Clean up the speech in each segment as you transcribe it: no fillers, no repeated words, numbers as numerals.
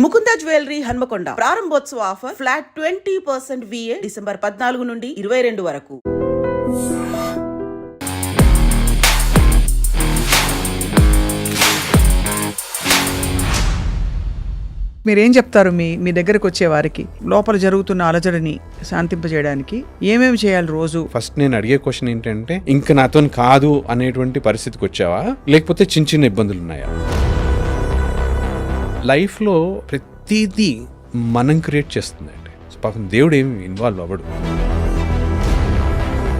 Mukunda jewellery Hanamkonda ప్రారంభోత్సవ offer flat 20% VA December 14 నుండి 22 వరకు. మీరేం చెప్తారు మీ దగ్గరకు వచ్చే వారికి లోపల జరుగుతున్న అలజడిని శాంతింపజేయడానికి ఏమేమి చేయాలి రోజు? ఫస్ట్ నేను అడిగే క్వశ్చన్ ఏంటంటే, ఇంకా నాతో కాదు అనేటువంటి పరిస్థితికి వచ్చావా, లేకపోతే చిన్న చిన్న ఇబ్బందులు ఉన్నాయా? లైఫ్లో ప్రతిదీ మనం క్రియేట్ చేస్తుందండి. పాపం దేవుడు ఏమి ఇన్వాల్వ్ అవ్వడు.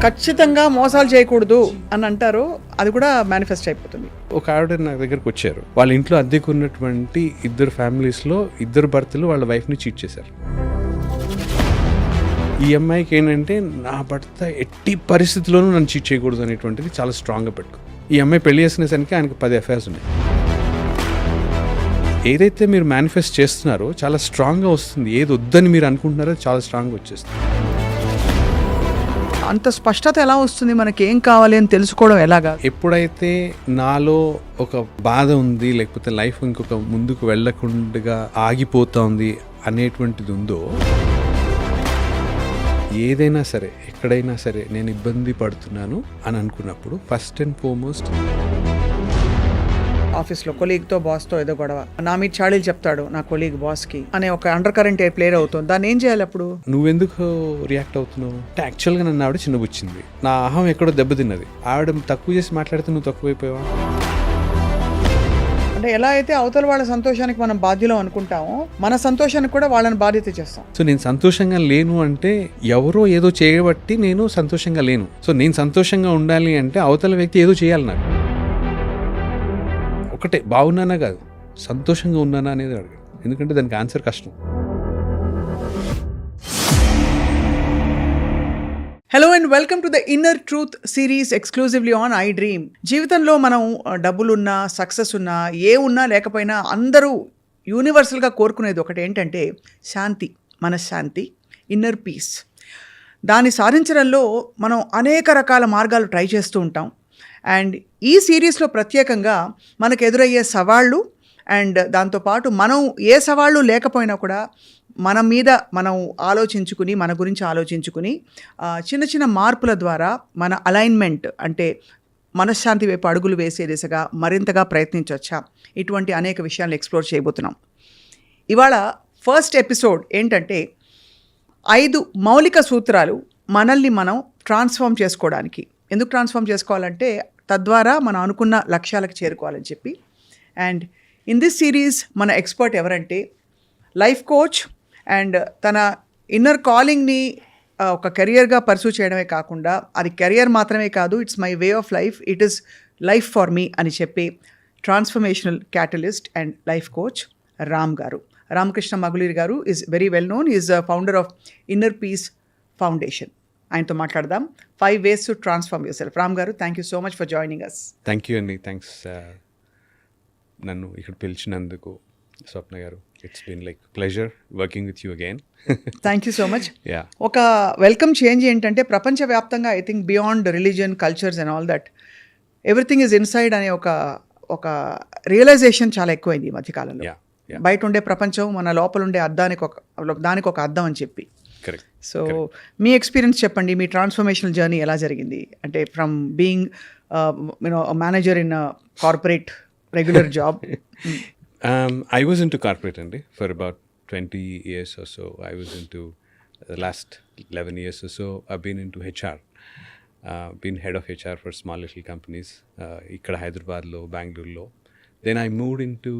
ఖచ్చితంగా మోసాలు చేయకూడదు అని అంటారు, అది కూడా మేనిఫెస్ట్ అయిపోతుంది. ఒక ఆవిడ నా దగ్గరకు వచ్చారు. వాళ్ళ ఇంట్లో అద్దెకు ఉన్నటువంటి 2 ఫ్యామిలీస్లో 2 భర్తలు వాళ్ళ వైఫ్ని చీట్ చేశారు. ఈ అమ్మాయికి ఏంటంటే, నా భర్త ఎట్టి పరిస్థితుల్లోనూ నన్ను చీట్ చేయకూడదు అనేటువంటిది చాలా స్ట్రాంగ్గా పెట్టుకో. ఈ అమ్మాయి పెళ్లి చేసుకునేసరికి ఆయనకి 10 అఫైర్స్ ఉన్నాయి. ఏదైతే మీరు మేనిఫెస్ట్ చేస్తున్నారో చాలా స్ట్రాంగ్గా వస్తుంది. ఏది వద్దని మీరు అనుకుంటున్నారో చాలా స్ట్రాంగ్గా వచ్చేస్తుంది. అంత స్పష్టత ఎలా వస్తుంది? మనకి ఏం కావాలి అని తెలుసుకోవడం ఎలాగా? ఎప్పుడైతే నాలో ఒక బాధ ఉంది, లేకపోతే లైఫ్ ఇంకొక ముందుకు వెళ్ళకుండా ఆగిపోతుంది అనేటువంటిది ఉందో, ఏదైనా సరే ఎక్కడైనా సరే నేను ఇబ్బంది పడుతున్నాను అని అనుకున్నప్పుడు ఫస్ట్ అండ్ ఫార్మోస్ట్ ఆఫీస్లో కొలీగ్తో బాస్తో ఏదో గొడవ, నా మీద చాడీలు చెప్తాడు నా కొలీగ్ బాస్కి అనే ఒక అండర్ కరెంట్ ప్లేయర్ అవుతుంది. దాన్ని ఏం చేయాలి అప్పుడు? నువ్వెందుకు రియాక్ట్ అవుతున్నావు? యాక్చువల్గా నన్ను ఆవిడ చిన్నబుచ్చింది, నా అహం ఎక్కడో దెబ్బతిన్నది. ఆవిడ తక్కువ చేసి మాట్లాడితే నువ్వు తక్కువైపోయావా? అంటే ఎలా అయితే అవతల వాళ్ళ సంతోషానికి మనం బాధ్యులం అనుకుంటామో, మన సంతోషానికి కూడా వాళ్ళని బాధ్యత చేస్తాం. సో నేను సంతోషంగా లేను అంటే ఎవరో ఏదో చేయబట్టి నేను సంతోషంగా లేను. సో నేను సంతోషంగా ఉండాలి అంటే అవతల వ్యక్తి ఏదో చేయాలి. నాకు ఒకటే, బాగున్నానా కాదు, సంతోషంగా ఉన్నానా అనేది అడగదు. ఎందుకంటే దానికి ఆన్సర్ కష్టం. Hello and welcome to the inner truth series exclusively on I dream. జీవితంలో మనం డబ్బులున్నా, సక్సెస్ ఉన్నా, ఏ ఉన్నా లేకపోయినా అందరూ యూనివర్సల్గా కోరుకునేది ఒకటి ఏంటంటే శాంతి, మనశ్శాంతి, ఇన్నర్ పీస్. దాన్ని సాధించడంలో మనం అనేక రకాల మార్గాలు ట్రై చేస్తూ ఉంటాం. అండ్ ఈ సిరీస్లో ప్రత్యేకంగా మనకు ఎదురయ్యే సవాళ్ళు అండ్ దాంతోపాటు మనం ఏ సవాళ్ళు లేకపోయినా కూడా మన మీద మనం ఆలోచించుకుని, మన గురించి ఆలోచించుకుని చిన్న చిన్న మార్పుల ద్వారా మన అలైన్మెంట్ అంటే మనశ్శాంతి వైపు అడుగులు వేసే దిశగా మరింతగా ప్రయత్నించవచ్చా, ఇటువంటి అనేక విషయాలను ఎక్స్ప్లోర్ చేయబోతున్నాం. ఇవాళ ఫస్ట్ ఎపిసోడ్ ఏంటంటే 5 మౌలిక సూత్రాలు మనల్ని మనం ట్రాన్స్ఫార్మ్ చేసుకోవడానికి. ఎందుకు ట్రాన్స్ఫార్మ్ చేసుకోవాలంటే తద్వారా మనం అనుకున్న లక్ష్యాలకు చేరుకోవాలని చెప్పి. అండ్ ఇన్ దిస్ సిరీస్ మన ఎక్స్పర్ట్ ఎవరంటే లైఫ్ కోచ్. అండ్ తన ఇన్నర్ కాలింగ్ని ఒక కెరియర్గా పర్సూ చేయడమే కాకుండా, అది కెరియర్ మాత్రమే కాదు, it's my way of life, it is life for me అని చెప్పి transformational catalyst and life coach Ram గారు, రామకృష్ణ మగులీర్ గారు is very well known. Is founder of inner peace foundation. ఆయనతో మాట్లాడదాం. 5 ways to transform yourself. Ram garu, thank you so much for joining us. Thank you అండి. Thanks నన్ను ఇక్కడ పిలిచినందుకు Swapna garu. It's been like pleasure working with you again. Thank you so much. Yeah, ఒక welcome change ఏంటంటే ప్రపంచవ్యాప్తంగా I think beyond religion, cultures and all that everything is inside అనే ఒక realisation చాలా ఎక్కువైంది ఈ మధ్యకాలంలో. బయట ఉండే ప్రపంచం మన లోపల ఉండే దానికి ఒక అద్దం అని చెప్పి. సో మీ ఎక్స్పీరియన్స్ చెప్పండి, మీ ట్రాన్స్ఫర్మేషనల్ జర్నీ ఎలా జరిగింది? అంటే from being manager in corporate regular job. I was into corporate అండి for about 20 years or so. I was into the last 11 years or so I've been into HR. Been head of HR for small little companies ikkada Hyderabad lo, Bangalore lo. Then I moved into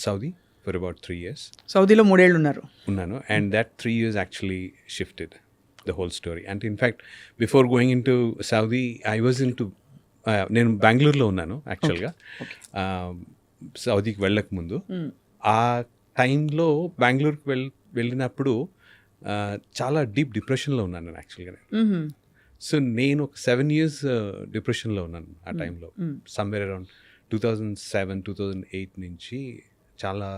Saudi for about 3 years. సౌదీలో 3 ఏళ్ళు ఉన్నాను. And that 3 years actually shifted the whole story. And in fact, before going into Saudi, I was into నేను బెంగళూరులో ఉన్నాను యాక్చువల్గా. సౌదీకి వెళ్ళక ముందు ఆ టైంలో బెంగళూరుకి వెళ్ళినప్పుడు చాలా డీప్ డిప్రెషన్లో ఉన్నాను నేను యాక్చువల్గా. సో నేను ఒక 7 years డిప్రెషన్లో ఉన్నాను ఆ టైంలో. సమ్వేర్ అరౌండ్ 2007, 2008 నుంచి చాలా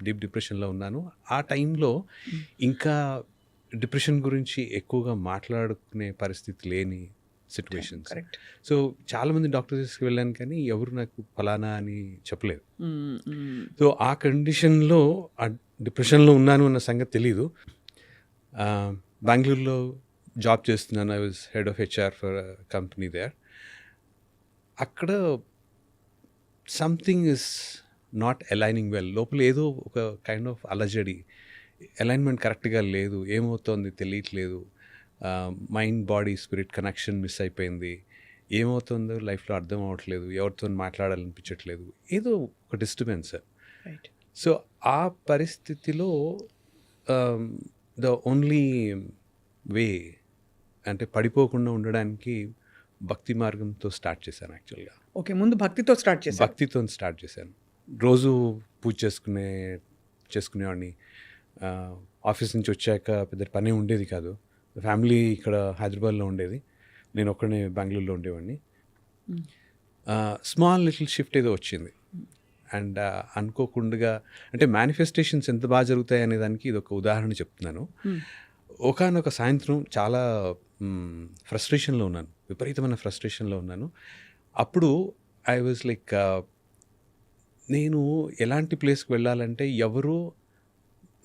డీప్ డిప్రెషన్లో ఉన్నాను. ఆ టైంలో ఇంకా డిప్రెషన్ గురించి ఎక్కువగా మాట్లాడుకునే పరిస్థితి లేని సిచ్యువేషన్స్. కరెక్ట్. సో చాలామంది డాక్టర్స్కి వెళ్ళాను కానీ ఎవరు నాకు ఫలానా అని చెప్పలేదు. సో ఆ కండిషన్లో ఆ డిప్రెషన్లో ఉన్నాను అన్న సంగతి తెలీదు. బెంగళూరులో జాబ్ చేస్తున్నాను. I was head of HR for company there. అక్కడ something is not aligning well. లోపల ఏదో ఒక కైండ్ ఆఫ్ అలజడి, అలైన్మెంట్ కరెక్ట్గా లేదు, ఏమవుతోంది తెలియట్లేదు. Mind body spirit connection miss అయిపోయింది. ఏమవుతుందో లైఫ్లో అర్థం అవ్వట్లేదు, ఎవరితో మాట్లాడాలనిపించట్లేదు, ఏదో ఒక డిస్టర్బెన్స్. రైట్. సో ఆ పరిస్థితిలో ద ఓన్లీ వే అంటే పడిపోకుండా ఉండడానికి భక్తి మార్గంతో స్టార్ట్ చేశాను యాక్చువల్గా. ఓకే, ముందు భక్తితో స్టార్ట్ చేశారు. భక్తితో స్టార్ట్ చేశాను. రోజు పూజ చేసుకునేవాడిని. ఆఫీస్ నుంచి వచ్చాక పెద్ద పని ఉండేది కాదు. ఫ్యామిలీ ఇక్కడ హైదరాబాద్లో ఉండేది, నేను ఒక్కడే బెంగళూరులో ఉండేవాడిని. స్మాల్ లిటిల్ షిఫ్ట్ ఏదో వచ్చింది. అండ్ అనుకోకుండా అంటే మేనిఫెస్టేషన్స్ ఎంత బాగా జరుగుతాయి అనే దానికి ఇది ఒక ఉదాహరణ చెప్తున్నాను. ఒకానొక సాయంత్రం చాలా ఫ్రస్ట్రేషన్లో ఉన్నాను, విపరీతమైన ఫ్రస్ట్రేషన్లో ఉన్నాను. అప్పుడు ఐ వాజ్ లైక్, నేను ఎలాంటి ప్లేస్కి వెళ్ళాలంటే ఎవరు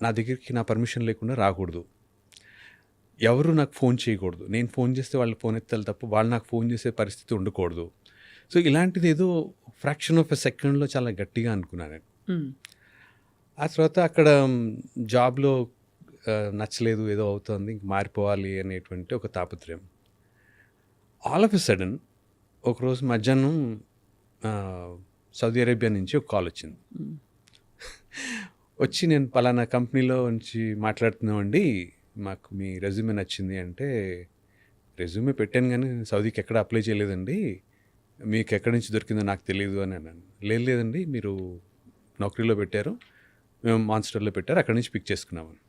నా దగ్గరికి నా పర్మిషన్ లేకుండా రాకూడదు, ఎవరు నాకు ఫోన్ చేయకూడదు, నేను ఫోన్ చేస్తే వాళ్ళు ఫోన్ ఎత్తాలి తప్ప వాళ్ళు నాకు ఫోన్ చేసే పరిస్థితి ఉండకూడదు. సో ఇలాంటిది ఏదో ఫ్రాక్షన్ ఆఫ్ ఎ సెకండ్లో చాలా గట్టిగా అనుకున్నాను నేను. ఆ తర్వాత అక్కడ జాబ్లో నచ్చలేదు, ఏదో అవుతుంది, ఇంక మారిపోవాలి అనేటువంటి ఒక తాపత్రయం. ఆల్ ఆఫ్ ఎ సడన్ ఒకరోజు మధ్యాహ్నం సౌదీ అరేబియా నుంచి ఒక కాల్ వచ్చింది. వచ్చి నేను పలానా కంపెనీలో నుంచి మాట్లాడుతున్నామండి, మాకు మీ రెజ్యూమే నచ్చింది అంటే, రెజ్యూమే పెట్టాను కానీ సౌదీకి ఎక్కడ అప్లై చేయలేదండి, మీకు ఎక్కడి నుంచి దొరికిందో నాకు తెలియదు అని అన్నాను. లేదండి, మీరు నౌకరీలో పెట్టారు, మేము మాన్స్టర్లో పెట్టారు, అక్కడి నుంచి పిక్ చేసుకున్నామని.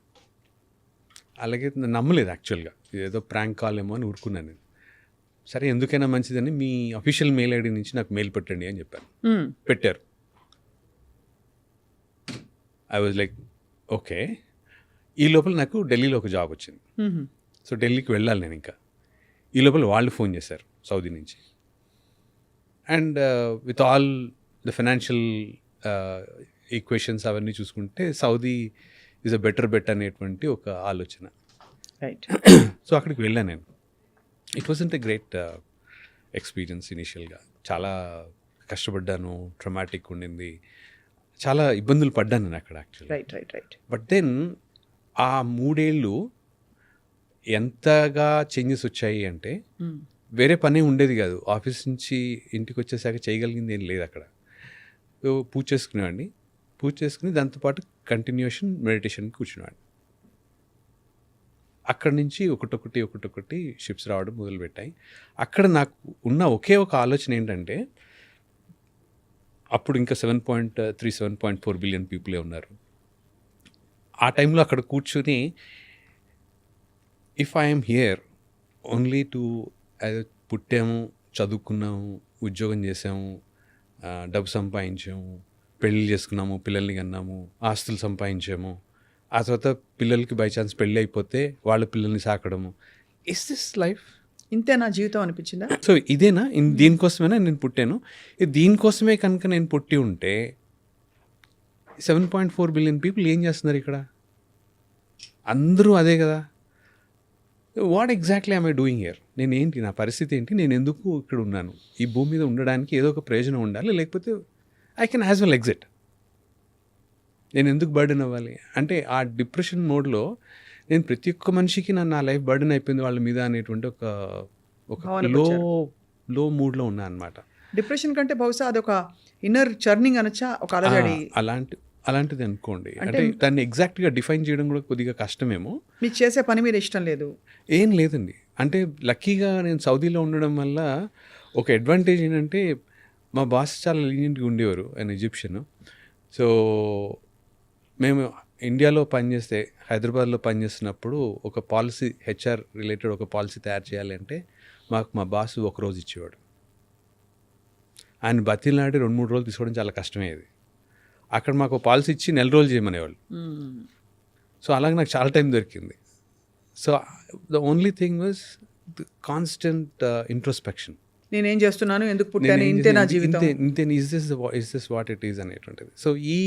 అలాగే నమ్మలేదు యాక్చువల్గా, ఏదో ప్రాంక్ కాల్ ఏమో అని ఊరుకున్నాను నేను. సరే ఎందుకైనా మంచిదని మీ అఫీషియల్ మెయిల్ ఐడి నుంచి నాకు మెయిల్ పెట్టండి అని చెప్పాను. పెట్టారు. I was like okay. ఈ లోపల నాకు ఢిల్లీలో ఒక జాబ్ వచ్చింది. సో ఢిల్లీకి వెళ్ళాలి నేను. ఇంకా ఈ లోపల వాళ్ళు ఫోన్ చేశారు సౌదీ నుంచి. And with all the financial equations అవన్నీ చూసుకుంటే Saudi is a better bet అనేటువంటి ఒక ఆలోచన. రైట్. సో అక్కడికి వెళ్ళాను నేను. It wasn't a great experience ఇనీషియల్గా. చాలా కష్టపడ్డాను, ట్రమాటిక్ ఉండింది, చాలా ఇబ్బందులు పడ్డాను నేను అక్కడ actually. Right right right. But then ఆ 3 ఏళ్ళు ఎంతగా చేంజెస్ వచ్చాయి అంటే, వేరే పని ఉండేది కాదు. ఆఫీస్ నుంచి ఇంటికి వచ్చేసాక చేయగలిగింది ఏం లేదు అక్కడ. పూజ చేసుకునేవాడిని, పూజ చేసుకుని దాంతోపాటు కంటిన్యూషన్ మెడిటేషన్కి కూర్చునేవాడిని. అక్కడి నుంచి ఒకటొకటి షిప్స్ రావడం మొదలుపెట్టాయి. అక్కడ నాకు ఉన్న ఒకే ఒక ఆలోచన ఏంటంటే, అప్పుడు ఇంకా 7.3, 7.4 బిలియన్ పీపులే ఉన్నారు. ఆ టైంలో అక్కడ కూర్చుని if I'm here only to పుట్టాము, చదువుకున్నాము, ఉద్యోగం చేసాము, డబ్బు సంపాదించాము, పెళ్ళి చేసుకున్నాము, పిల్లల్ని కన్నాము, ఆస్తులు సంపాదించాము, ఆ తర్వాత పిల్లలకి బై ఛాన్స్ పెళ్ళి అయిపోతే వాళ్ళ పిల్లల్ని సాకడము, ఇస్ దిస్ లైఫ్? ఇంతే నా జీవితం అనిపించిందా? సో ఇదేనా, దీనికోసమేనా నేను పుట్టాను? దీనికోసమే కనుక నేను పుట్టి ఉంటే 7.4 బిలియన్ పీపుల్ ఏం చేస్తున్నారు ఇక్కడ? అందరూ అదే కదా. What exactly I doing here? నేను ఏంటి, నా పరిస్థితి ఏంటి, నేను ఎందుకు ఇక్కడ ఉన్నాను? ఈ భూమి మీద ఉండడానికి ఏదో ఒక ప్రయోజనం ఉండాలి, లేకపోతే I can as well exit. నేను ఎందుకు బర్డెన్ అవ్వాలి? అంటే ఆ డిప్రెషన్ మోడ్లో నేను ప్రతి ఒక్క మనిషికి నా లైఫ్ బర్డెన్ అయిపోయింది వాళ్ళ మీద అనేటువంటి ఒక లో మూడ్లో ఉన్నా అనమాట. డిప్రెషన్ కంటే బహుశా అదొక ఇన్నర్ చర్నింగ్ అనొచ్చా, ఒక అలజడి అలాంటిది అనుకోండి. అంటే దాన్ని ఎగ్జాక్ట్గా డిఫైన్ చేయడం కూడా కొద్దిగా కష్టమేమో. మీకు చేసే పని మీద ఇష్టం లేదు? ఏం లేదండి. అంటే లక్కీగా నేను సౌదీలో ఉండడం వల్ల ఒక అడ్వాంటేజ్ ఏంటంటే, మా బాస్ చాలా లీనియంట్గా ఉండేవారు, ఆయన ఈజిప్షియన్. సో మేము ఇండియాలో పనిచేస్తే, హైదరాబాద్లో పనిచేస్తున్నప్పుడు ఒక పాలసీ, హెచ్ఆర్ రిలేటెడ్ ఒక పాలసీ తయారు చేయాలి అంటే మాకు మా బాస్ ఒకరోజు ఇచ్చేవాడు. ఆయన బతిలాడి 2-3 రోజులు తీసుకోవడం చాలా కష్టమయ్యేది. అక్కడ మాకు పాలసీ ఇచ్చి 4 రోజులు చేయమనేవాళ్ళు. సో అలాగే నాకు చాలా టైం దొరికింది. So the only thing was constant introspection. నేనేం చేస్తున్నాను, ఎందుకు పుట్టాను, ఇంతే నా జీవితం. ఇంతే is this what it is అనేటువంటిది. సో ఈ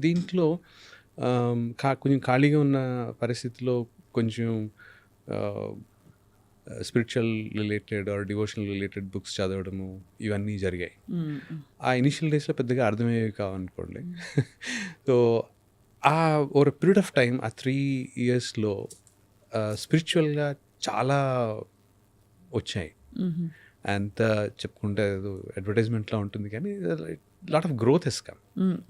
దీంట్లో కొంచెం ఖాళీగా ఉన్న పరిస్థితిలో కొంచెం spiritual related are devotional related books చదవడము ఇవన్నీ జరిగాయి. ఆ ఇనిషియల్ డేస్లో పెద్దగా అర్థమయ్యేవి కావనుకోండి. సో ఆ ఒక పీరియడ్ ఆఫ్ టైం, ఆ 3 yearsలో స్పిరిచువల్గా చాలా వచ్చాయి. అంత చెప్పుకుంటే అడ్వర్టైజ్మెంట్లో ఉంటుంది, కానీ lot of growth has come.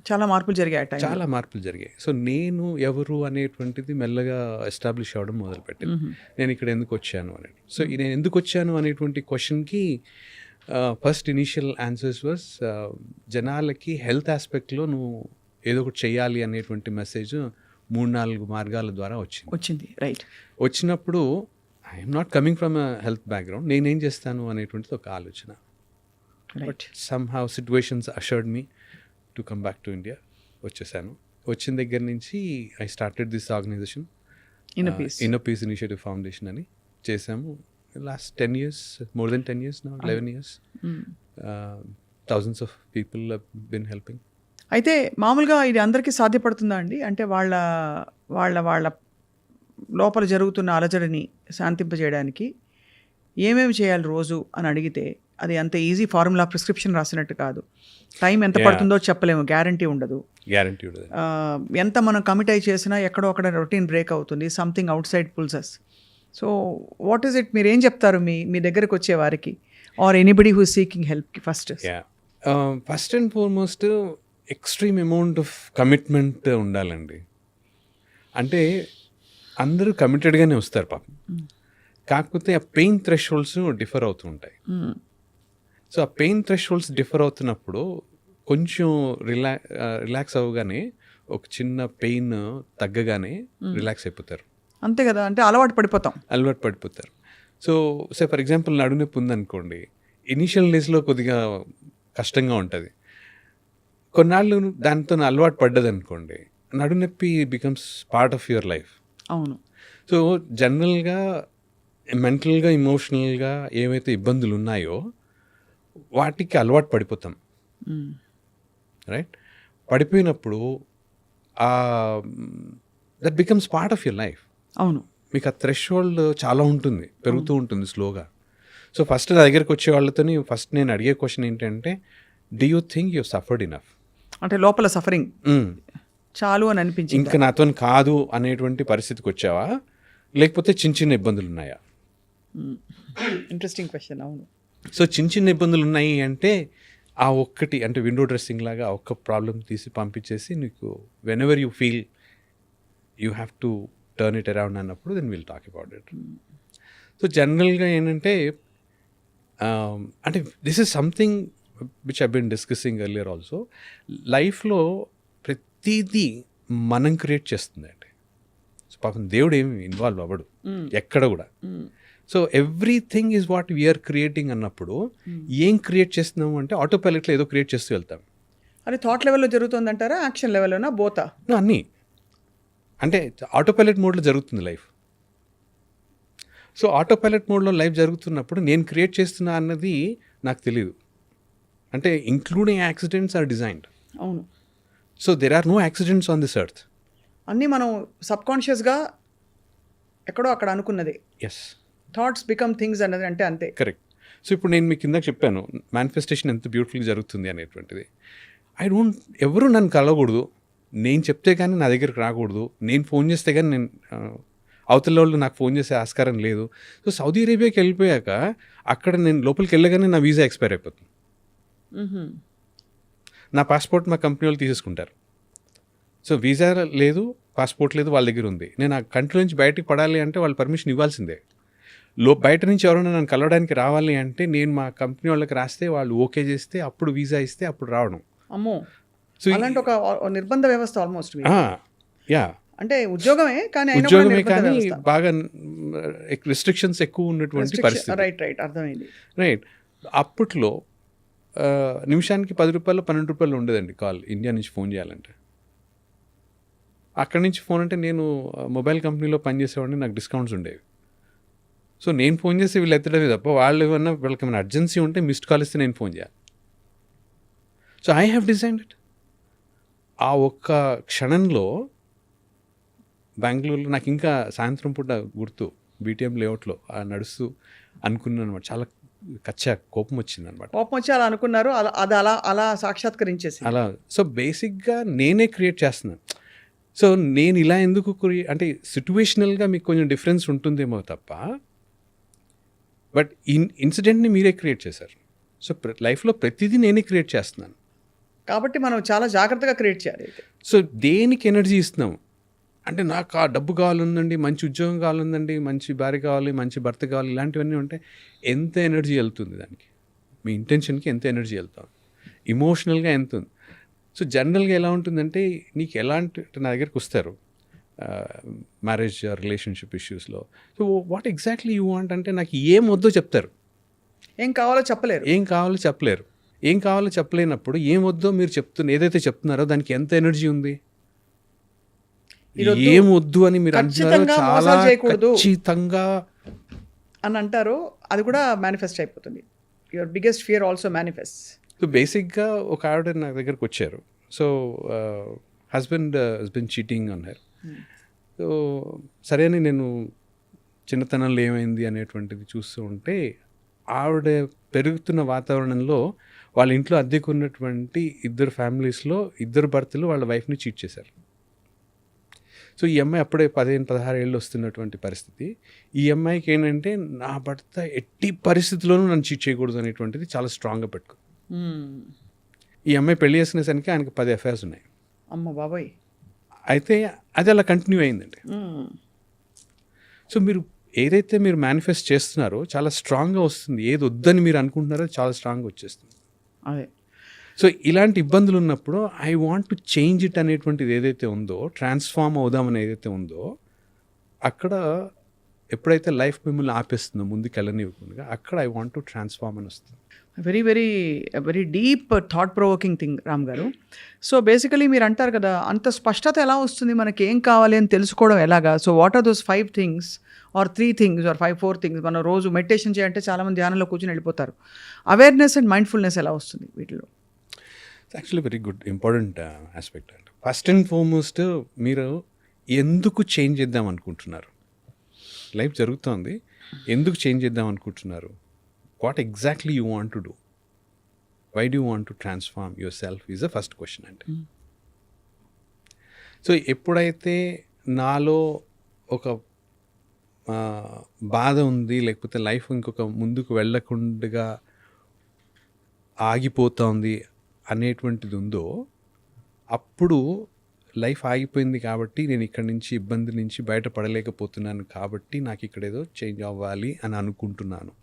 చాలా మార్పులు జరిగాయి ఆ టైం. చాలా మార్పులు జరిగాయి. సో నేను ఎవరు అనేటువంటిది మెల్లగా ఎస్టాబ్లిష్ అవ్వడం మొదలుపెట్టింది. నేను ఇక్కడ ఎందుకు వచ్చాను అనేది. సో నేను ఎందుకు వచ్చాను అనేటువంటి క్వశ్చన్కి ఫస్ట్ ఇనీషియల్ ఆన్సర్స్ వాస్ జనాలకి హెల్త్ ఆస్పెక్ట్లో నువ్వు ఏదో ఒకటి చెయ్యాలి అనేటువంటి మెసేజ్ 3-4 మార్గాల ద్వారా వచ్చింది. రైట్. వచ్చినప్పుడు I'm not coming from a health background, నేనేం చేస్తాను అనేటువంటిది ఒక ఆలోచన. But somehow situations ushered me to come back to India. వచ్చేసాను. వచ్చిన దగ్గర నుంచి I started this organisation, inner peace initiative foundation అని చేసాము. Last 10 years, more than 10 years now, 11 years. Thousands of people have been helping. అయితే మామూలుగా ఇది అందరికీ సాధ్యపడుతుందా అండి? అంటే వాళ్ళ వాళ్ళ వాళ్ళ లోపల జరుగుతున్న అలజడిని శాంతింపజేయడానికి ఏమేమి చేయాలి రోజు అని అడిగితే అది అంత ఈజీ ఫార్ములా ప్రిస్క్రిప్షన్ రాసినట్టు కాదు. టైం ఎంత పడుతుందో చెప్పలేము, గ్యారంటీ ఉండదు. ఎంత మనం కమిట్ అయి చేసినా ఎక్కడో అక్కడ రొటీన్ బ్రేక్ అవుతుంది, something outside pulls us. So what is it, మీరు ఏం చెప్తారు మీ దగ్గరకు వచ్చే వారికి ఆర్ ఎనీబడి హూ సీకింగ్ హెల్ప్కి? First and foremost extreme amount of commitment ఉండాలండి. అంటే అందరూ కమిటెడ్గానే వస్తారు పాపం, కాకపోతే ఆ పెయిన్ థ్రెషోల్డ్స్ డిఫర్ అవుతూ ఉంటాయి. సో ఆ పెయిన్ థ్రెషోల్డ్స్ డిఫర్ అవుతున్నప్పుడు కొంచెం రిలాక్స్ అవ్వగానే, ఒక చిన్న పెయిన్ తగ్గగానే రిలాక్స్ అయిపోతారు. అంతే కదా, అంటే అలవాటు పడిపోతారు. సో ఫర్ ఎగ్జాంపుల్ నడునొప్పి ఉందనుకోండి, ఇనీషియల్ డేస్లో కొద్దిగా కష్టంగా ఉంటుంది. కొన్నాళ్ళు దాంతో అలవాటు పడ్డదనుకోండి, నడునొప్పి becomes part of your life. అవును. సో జనరల్గా మెంటల్గా, ఇమోషనల్గా ఏవైతే ఇబ్బందులు ఉన్నాయో వాటికి అలవాటు పడిపోతాం, రైట్? పడిపోయినప్పుడు that becomes part of your life. అవును. మీకు ఆ థ్రెషోల్డ్ చాలా ఉంటుంది, పెరుగుతూ ఉంటుంది స్లోగా. సో ఫస్ట్ నా దగ్గరికి వచ్చే వాళ్ళతో ఫస్ట్ నేను అడిగే క్వశ్చన్ ఏంటంటే, do you think you suffered enough? అంటే లోపల సఫరింగ్ చాలు అని అనిపించింది, ఇంకా నాతో కాదు అనేటువంటి పరిస్థితికి వచ్చావా, లేకపోతే చిన్న చిన్న ఇబ్బందులు ఉన్నాయా? Interesting question. అవును. సో చిన్న ఇబ్బందులు ఉన్నాయి అంటే ఆ ఒక్కటి, అంటే విండో డ్రెస్సింగ్ లాగా ఆ ఒక్క ప్రాబ్లం తీసి పంపించేసి నీకు whenever you feel you have to turn it around అన్నప్పుడు then will talk about it. So జనరల్గా ఏంటంటే, అంటే this is something which I been discussing earlier also. లైఫ్లో ప్రతిదీ మనం క్రియేట్ చేస్తుందండి. సో పాపం దేవుడు ఏమి ఇన్వాల్వ్ అవ్వడు ఎక్కడ కూడా. So everything is what we're creating అన్నప్పుడు ఏం క్రియేట్ చేస్తున్నాము అంటే ఆటో పైలట్లో ఏదో క్రియేట్ చేస్తూ వెళ్తాం. అది థాట్ లెవెల్లో జరుగుతుందంటారా, యాక్షన్ లెవెల్లోనా, బోతా? అన్నీ. అంటే ఆటో పైలట్ మోడ్లో జరుగుతుంది లైఫ్. సో ఆటో పైలట్ మోడ్లో లైఫ్ జరుగుతున్నప్పుడు నేను క్రియేట్ చేస్తున్నా అన్నది నాకు తెలియదు. అంటే ఇంక్లూడింగ్ యాక్సిడెంట్స్ ఆర్ డిజైన్డ్. అవును. So there are no accidents on this earth. అన్నీ మనం సబ్కాన్షియస్గా ఎక్కడో అక్కడ అనుకున్నది. ఎస్, థాట్స్ బికమ్ థింగ్స్ అన్నది అంటే అంతే. కరెక్ట్. సో ఇప్పుడు నేను మీకు కింద చెప్పాను మేనిఫెస్టేషన్ ఎంత బ్యూటిఫుల్గా జరుగుతుంది అనేటువంటిది. ఎవరు నన్ను కలవకూడదు, నేను చెప్తే కానీ నా దగ్గరికి రాకూడదు, నేను ఫోన్ చేస్తే కానీ నేను అవతల వాళ్ళు నాకు ఫోన్ చేసే ఆస్కారం లేదు. సో సౌదీ అరేబియాకి వెళ్ళిపోయాక అక్కడ నేను లోపలికి వెళ్ళగానే నా వీసా ఎక్స్పైర్ అయిపోతుంది. నా పాస్పోర్ట్ మా కంపెనీ వాళ్ళు తీసేసుకుంటారు. సో వీసా లేదు, పాస్పోర్ట్ లేదు, వాళ్ళ దగ్గర ఉంది. నేను ఆ కంట్రీ నుంచి బయటకు పడాలి అంటే వాళ్ళు పర్మిషన్ ఇవ్వాల్సిందే. బయట నుంచి ఎవరైనా నన్ను కలవడానికి రావాలి అంటే నేను మా కంపెనీ వాళ్ళకి రాస్తే వాళ్ళు ఓకే చేస్తే అప్పుడు వీసా ఇస్తే అప్పుడు రావడం. అమ్మో, సో అలాంటి ఒక నిర్బంధ వ్యవస్థ ఆల్మోస్ట్. యా, అంటే ఉద్యోగమే కానీ బాగా రిస్ట్రిక్షన్స్ ఎక్కువ ఉన్నటువంటి పరిస్థితి. రైట్, అర్థమైంది. రైట్. అప్పట్లో నిమిషానికి 10 రూపాయలు 12 రూపాయలు ఉండేదండి కాల్ ఇండియా నుంచి ఫోన్ చేయాలంటే. అక్కడి నుంచి ఫోన్ అంటే నేను మొబైల్ కంపెనీలో పనిచేసేవాడిని, నాకు డిస్కౌంట్స్ ఉండేవి. సో నేను ఫోన్ చేస్తే వీళ్ళు ఎత్తడమే తప్ప వాళ్ళు ఏమన్నా వీళ్ళకి ఏమైనా అర్జెన్సీ ఉంటే మిస్డ్ కాల్ ఇస్తే నేను ఫోన్ చేయాలి. So I have designed it. ఆ ఒక్క క్షణంలో బెంగళూరులో నాకు ఇంకా సాయంత్రం పూట గుర్తు బీటీఎం లేఅవుట్లో నడుస్తూ అనుకున్నాను అనమాట. చాలా కోపం వచ్చింది అనమాట. కోపం వచ్చి అలా అనుకున్నారు, అది అలా అలా సాక్షాత్కరించేసి అలా. సో బేసిక్గా నేనే క్రియేట్ చేస్తున్నాను. సో నేను ఇలా ఎందుకు అంటే సిట్యువేషనల్గా మీకు కొంచెం డిఫరెన్స్ ఉంటుందేమో తప్ప, బట్ ఇన్సిడెంట్ని మీరే క్రియేట్ చేశారు. సో లైఫ్లో ప్రతిదీ నేనే క్రియేట్ చేస్తున్నాను. కాబట్టి మనం చాలా జాగ్రత్తగా క్రియేట్ చేయాలి. సో దేనికి ఎనర్జీ ఇస్తున్నాము అంటే, నాకు ఆ డబ్బు కావాలందండి, మంచి ఉద్యోగం కావాలందండి, మంచి భార్య కావాలి, మంచి భర్త కావాలి, ఇలాంటివన్నీ ఉంటే ఎంత ఎనర్జీ వెళ్తుంది దానికి? మీ ఇంటెన్షన్కి ఎంత ఎనర్జీ వెళ్తాం, ఇమోషనల్గా ఎంత ఉంది. సో జనరల్గా ఎలా ఉంటుందంటే, నీకు ఎలాంటి నా దగ్గరికి వస్తారు మ్యారేజ్ రిలేషన్షిప్ ఇష్యూస్లో. So what exactly you want అంటే, నాకు ఏం వద్దో చెప్తారు, ఏం కావాలో చెప్పలేరు. ఏం కావాలో చెప్పలేనప్పుడు ఏం వద్దో మీరు ఏదైతే చెప్తున్నారో దానికి ఎంత ఎనర్జీ ఉంది, ఏం వద్దు అని మీరు అంటున్నారో చాలా ఖచ్చితంగా అని అంటారు. అది కూడా మేనిఫెస్ట్ అయిపోతుంది. Your biggest fear also manifest. So బేసిక్గా ఒక ఆవిడ నా దగ్గరకు వచ్చారు. So husband cheating on her. So సరే అని నేను చిన్నతనంలో ఏమైంది అనేటువంటిది చూస్తూ ఉంటే, ఆవిడ పెరుగుతున్న వాతావరణంలో వాళ్ళ ఇంట్లో అద్దెకున్నటువంటి 2 ఫ్యామిలీస్లో 2 భర్తలు వాళ్ళ వైఫ్ని చీట్ చేశారు. సో ఈ అమ్మాయి అప్పుడే 15-16 ఏళ్ళు వస్తున్నటువంటి పరిస్థితి. ఈ అమ్మాయికి ఏంటంటే, నా భర్త ఎట్టి పరిస్థితుల్లోనూ నన్ను చీట్ చేయకూడదు అనేటువంటిది చాలా స్ట్రాంగ్గా పెట్టుకుంది. ఈ అమ్మాయి పెళ్లి చేసుకునేసరికి ఆయనకి 10 అఫైర్స్ ఉన్నాయి. అమ్మ బాబాయ్. అయితే అది అలా కంటిన్యూ అయిందండి. సో ఏదైతే మీరు మేనిఫెస్ట్ చేస్తున్నారో చాలా స్ట్రాంగ్గా వస్తుంది. ఏది వద్దని మీరు అనుకుంటున్నారో చాలా స్ట్రాంగ్గా వచ్చేస్తుంది. అదే. సో ఇలాంటి ఇబ్బందులు ఉన్నప్పుడు I want to change it అనేటువంటిది ఏదైతే ఉందో, ట్రాన్స్ఫార్మ్ అవుదామని ఏదైతే ఉందో, అక్కడ ఎప్పుడైతే లైఫ్ మిమ్మల్ని ఆపేస్తుందో ముందుకు వెళ్ళనివ్వకుండా, అక్కడ ఐ వాంట్ టు ట్రాన్స్ఫార్మ్ అని వస్తుంది. Very deep thought provoking thing Ram garu. So basically మీరు అంటారు కదా, అంత స్పష్టత ఎలా వస్తుంది, మనకి ఏం కావాలి అని తెలుసుకోవడం ఎలాగా? So what are those 5 things or 3 things or 4 things? మనం రోజు మెడిటేషన్ చేయాలంటే చాలామంది ధ్యానంలో కూర్చొని వెళ్ళిపోతారు. అవేర్నెస్ అండ్ మైండ్ఫుల్నెస్ ఎలా వస్తుంది వీటిలో? Actually very good important aspect అండి. ఫస్ట్ అండ్ ఫార్మోస్ట్, మీరు ఎందుకు చేంజ్ చేద్దాం అనుకుంటున్నారు? లైఫ్ జరుగుతోంది, ఎందుకు చేంజ్ చేద్దాం అనుకుంటున్నారు? What exactly you want to do? Why do want to transform yourself is the first question అండి. సో ఎప్పుడైతే నాలో ఒక బాధ ఉంది, లేకపోతే లైఫ్ ఇంకొక ముందుకు వెళ్ళకుండా ఆగిపోతుంది అనేటువంటిది ఉందో, అప్పుడు లైఫ్ ఆగిపోయింది కాబట్టి నేను ఇక్కడి నుంచి ఇబ్బంది నుంచి బయటపడలేకపోతున్నాను, కాబట్టి నాకు ఇక్కడ ఏదో చేంజ్ అవ్వాలి అని అనుకుంటున్నాను.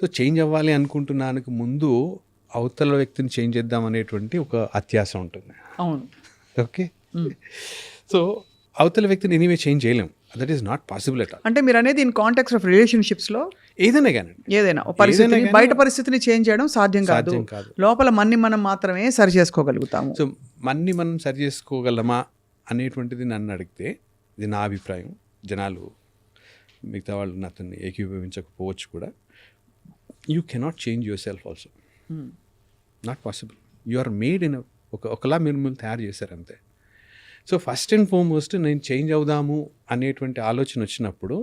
సో చేంజ్ అవ్వాలి అనుకుంటున్నానికి ముందు అవతల వ్యక్తిని చేంజ్ చేద్దాం అనేటువంటి ఒక అత్యాశ ఉంటుంది. అవును. ఓకే. సో అవతల వ్యక్తిని ఎనీవే చేంజ్ చేయలేం. That is not possible at all. అంటే మీరు అనేది ఇన్ కాంటెక్స్ట్ ఆఫ్ రిలేషన్షిప్స్లో ఏదైనా కానీ, ఏదైనా పరిస్థితిని, బయట పరిస్థితిని చేంజ్ చేయడం సాధ్యం కాదు. లోపల మనం మాత్రమే సరి చేసుకోగలుగుతాము. సో మనం సరి చేసుకోగలమా అనేటువంటిది నన్ను అడిగితే, ఇది నా అభిప్రాయం. జనాలు, మిగతా వాళ్ళు నాతో ఏకీభవించకపోవచ్చు కూడా. You cannot change yourself also. Not possible. You are made in ఒకలా మిమ్మల్ని తయారు చేశారు అంతే. సో ఫస్ట్ అండ్ ఫార్మోస్ట్, నేను చేంజ్ అవుదాము అనేటువంటి ఆలోచన వచ్చినప్పుడు,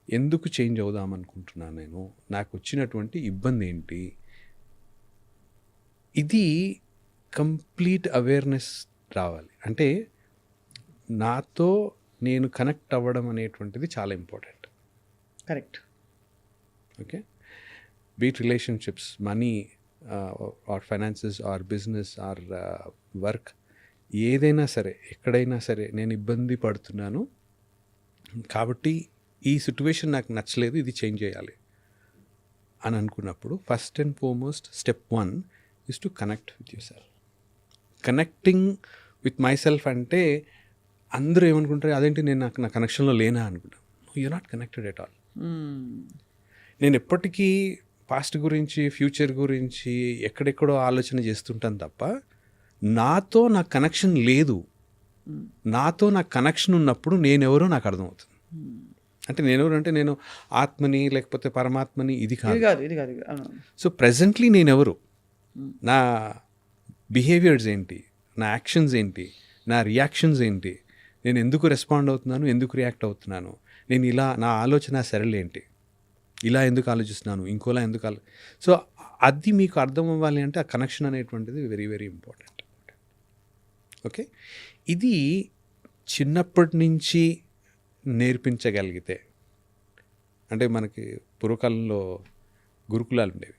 ఎందుకు చేంజ్ అవుదాం అనుకుంటున్నాను నేను, నాకు వచ్చినటువంటి ఇబ్బంది ఏంటి, ఇది కంప్లీట్ అవేర్నెస్ రావాలి. అంటే నాతో నేను కనెక్ట్ అవ్వడం అనేటువంటిది చాలా important. Correct. Okay. Be it relationships, money or finances or business or work, ఏదైనా సరే, ఎక్కడైనా సరే నేను ఇబ్బంది పడుతున్నాను కాబట్టి ఈ సిట్యువేషన్ నాకు నచ్చలేదు, ఇది చేంజ్ చేయాలి అని అనుకున్నప్పుడు, first and foremost step 1 is to connect with your self. Connecting with myself అంటే అందరూ ఏమనుకుంటారు, అదేంటి నేను నా కనెక్షన్లో లేనా అనుకుంటాను. You're not connected at all. నేను ఎప్పటికీ పాస్ట్ గురించి, ఫ్యూచర్ గురించి ఎక్కడెక్కడో ఆలోచన చేస్తుంటాను తప్ప, నాతో నాకు కనెక్షన్ లేదు. నాతో నాకు కనెక్షన్ ఉన్నప్పుడు నేనెవరో నాకు అర్థమవుతుంది. అంటే నేను ఎవరంటే నేను ఆత్మని లేకపోతే పరమాత్మని ఇది కాదు. ఇది కాదు అవును. సో ప్రెజెంట్లీ నేనెవరు, నా బిహేవియర్స్ ఏంటి, నా యాక్షన్స్ ఏంటి, నా రియాక్షన్స్ ఏంటి, నేను ఎందుకు రెస్పాండ్ అవుతున్నాను, ఎందుకు రియాక్ట్ అవుతున్నాను, నేను ఇలా నా ఆలోచన సరళి ఏంటి, ఇలా ఎందుకు ఆలోచిస్తున్నాను, ఇంకోలా ఎందుకు సో అది మీకు అర్థం అవ్వాలి అంటే ఆ కనెక్షన్ అనేటువంటిది వెరీ వెరీ ఇంపార్టెంట్. ఓకే, ఇది చిన్నప్పటి నుంచి నేర్పించగలిగితే, అంటే మనకి పూర్వకాలంలో గురుకులాలు ఉండేవి.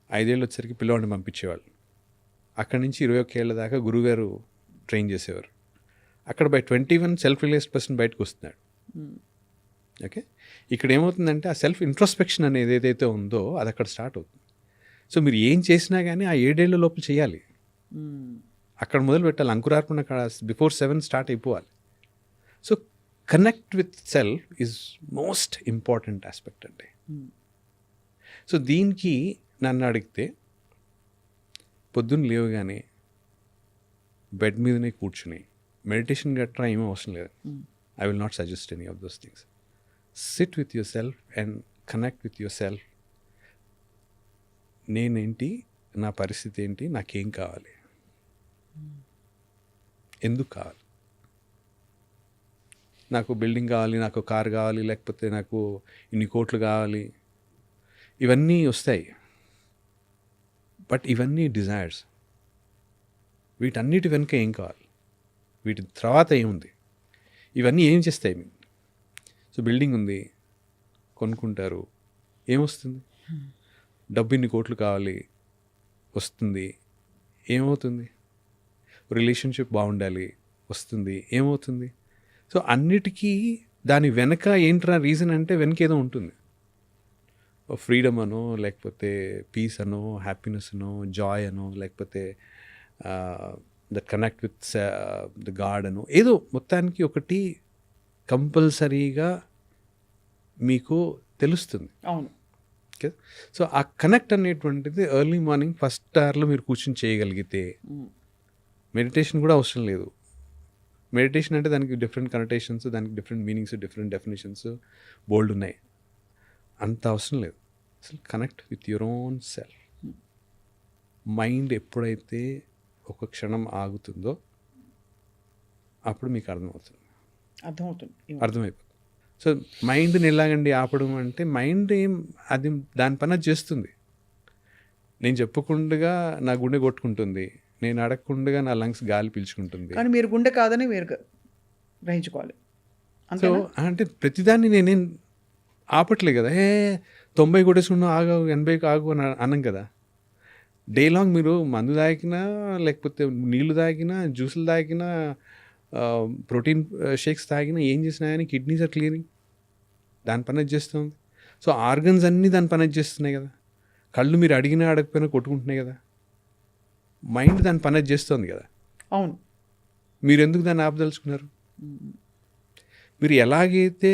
5 ఏళ్ళు వచ్చేసరికి పిల్లవాడిని పంపించేవాళ్ళు. అక్కడి నుంచి 21 ఏళ్ళ దాకా గురువుగారు ట్రైన్ చేసేవారు. అక్కడ బై 21 సెల్ఫ్ రియలైజ్డ్ పర్సన్ బయటకు వస్తున్నాడు. ఓకే, ఇక్కడ ఏమవుతుందంటే ఆ సెల్ఫ్ ఇంట్రోస్పెక్షన్ అనేది ఏదైతే ఉందో అది అక్కడ స్టార్ట్ అవుతుంది. సో మీరు ఏం చేసినా కానీ ఆ 7 ఏళ్ళ లోపల చేయాలి. అక్కడ మొదలు పెట్టాలి. అంకురార్పణ బిఫోర్ 7 స్టార్ట్ అయిపోవాలి. So connect with self is most important aspect అండి. సో దీనికి నన్ను అడిగితే పొద్దున్న లేవగానే బెడ్ మీదనే కూర్చుని మెడిటేషన్ గట్రా ఏమీ అవసరం లేదు. I will not suggest any of those things. SIT with your self and connect with your self. నేనేంటి, నా పరిస్థితి ఏంటి, నాకేం కావాలి, ఎందుకు కావాలి, నాకు బిల్డింగ్ కావాలి, నాకు కార్ కావాలి, లేకపోతే నాకు ఇన్ని కోట్లు కావాలి, ఇవన్నీ వస్తాయి. బట్ ఇవన్నీ డిజైర్స్. వీటన్నిటి వెనుక ఏం కావాలి, వీటి తర్వాత ఏముంది, ఇవన్నీ ఏం చేస్తాయి మీకు. సో బిల్డింగ్ ఉంది, కొనుక్కుంటారు, ఏమొస్తుంది, డబ్బు ఇన్ని కోట్లు కావాలి, వస్తుంది, ఏమవుతుంది, రిలేషన్షిప్ బాగుండాలి, వస్తుంది, ఏమవుతుంది. సో అన్నిటికీ దాని వెనక ఏంట్రా రీజన్ అంటే వెనక ఏదో ఉంటుంది. ఫ్రీడమ్ అనో, లేకపోతే పీస్ అనో, హ్యాపీనెస్ అనో, జాయ్ అనో, లేకపోతే that connect with the God అనో, ఏదో మొత్తానికి ఒకటి కంపల్సరీగా మీకు తెలుస్తుంది. అవును. ఓకే, సో ఆ కనెక్ట్ అనేటువంటిది ఎర్లీ మార్నింగ్ ఫస్ట్ అవర్లో మీరు కూర్చొని చేయగలిగితే మెడిటేషన్ కూడా అవసరం లేదు. మెడిటేషన్ అంటే దానికి డిఫరెంట్ కనెక్టేషన్స్, దానికి డిఫరెంట్ మీనింగ్స్, డిఫరెంట్ డెఫినేషన్స్ బోల్డ్ ఉన్నాయి. అంత అవసరం లేదు. అసలు connect with your own self. Mind ఎప్పుడైతే ఒక క్షణం ఆగుతుందో అప్పుడు మీకు అర్థమైపోతుంది. సో మైండ్ని ఎలాగండి ఆపడం అంటే, మైండ్ అది దాని పని అది చేస్తుంది. నేను చెప్పకుండా నా గుండె కొట్టుకుంటుంది, నేను అడగకుండా నా లంగ్స్ గాలి పీల్చుకుంటుంది. కానీ మీరు గుండె కాదని మీరు గ్రహించుకోవాలి. సో అంటే ప్రతిదాన్ని నేనేం ఆపట్లే కదా, 90 కొట్టేసుకున్నా ఆగు, 80 ఆగు అని అన్నాం కదా. డే లాంగ్ మీరు మందు తాగినా, లేకపోతే నీళ్లు తాగినా, జ్యూసులు తాగినా, ప్రోటీన్ షేక్స్ తాగినా, ఏం చేసినా కానీ కిడ్నీస్ ఆర్ క్లియరింగ్, దాని పని అది చేస్తుంది. సో ఆర్గన్స్ అన్నీ దాని పని అది చేస్తున్నాయి కదా. కళ్ళు మీరు అడిగినా అడగకపోయినా కొట్టుకుంటున్నాయి కదా. మైండ్ దాని పని అది చేస్తుంది కదా. అవును. మీరు ఎందుకు దాన్ని ఆపదలుచుకున్నారు? మీరు ఎలాగైతే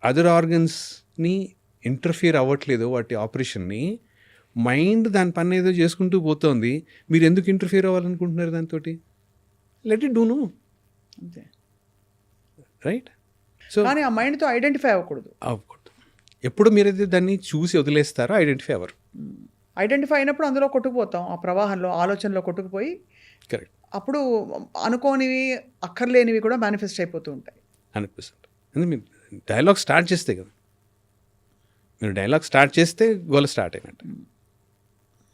అదర్ ఆర్గన్స్ని ఇంటర్ఫియర్ అవ్వట్లేదో వాటి ఆపరేషన్ని, మైండ్ దాని పని ఏదో చేసుకుంటూ పోతుంది. మీరు ఎందుకు ఇంటర్ఫియర్ అవ్వాలనుకుంటున్నారు దాంతో? Let it do no. అంతే, రైట్? సో కానీ ఆ మైండ్తో ఐడెంటిఫై అవ్వకూడదు. ఎప్పుడు మీరైతే దాన్ని చూసి వదిలేస్తారో ఐడెంటిఫై అవ్వరు. ఐడెంటిఫై అయినప్పుడు అందులో కొట్టుకుపోతాం, ఆ ప్రవాహంలో, ఆలోచనలో కొట్టుకుపోయి. కరెక్ట్. అప్పుడు అనుకోనివి, అక్కర్లేనివి కూడా మేనిఫెస్ట్ అయిపోతూ ఉంటాయి. 100%. అంటే మీరు డైలాగ్ స్టార్ట్ చేస్తే కదా, మీరు డైలాగ్ స్టార్ట్ చేస్తే గోల స్టార్ట్ అయినట్టు.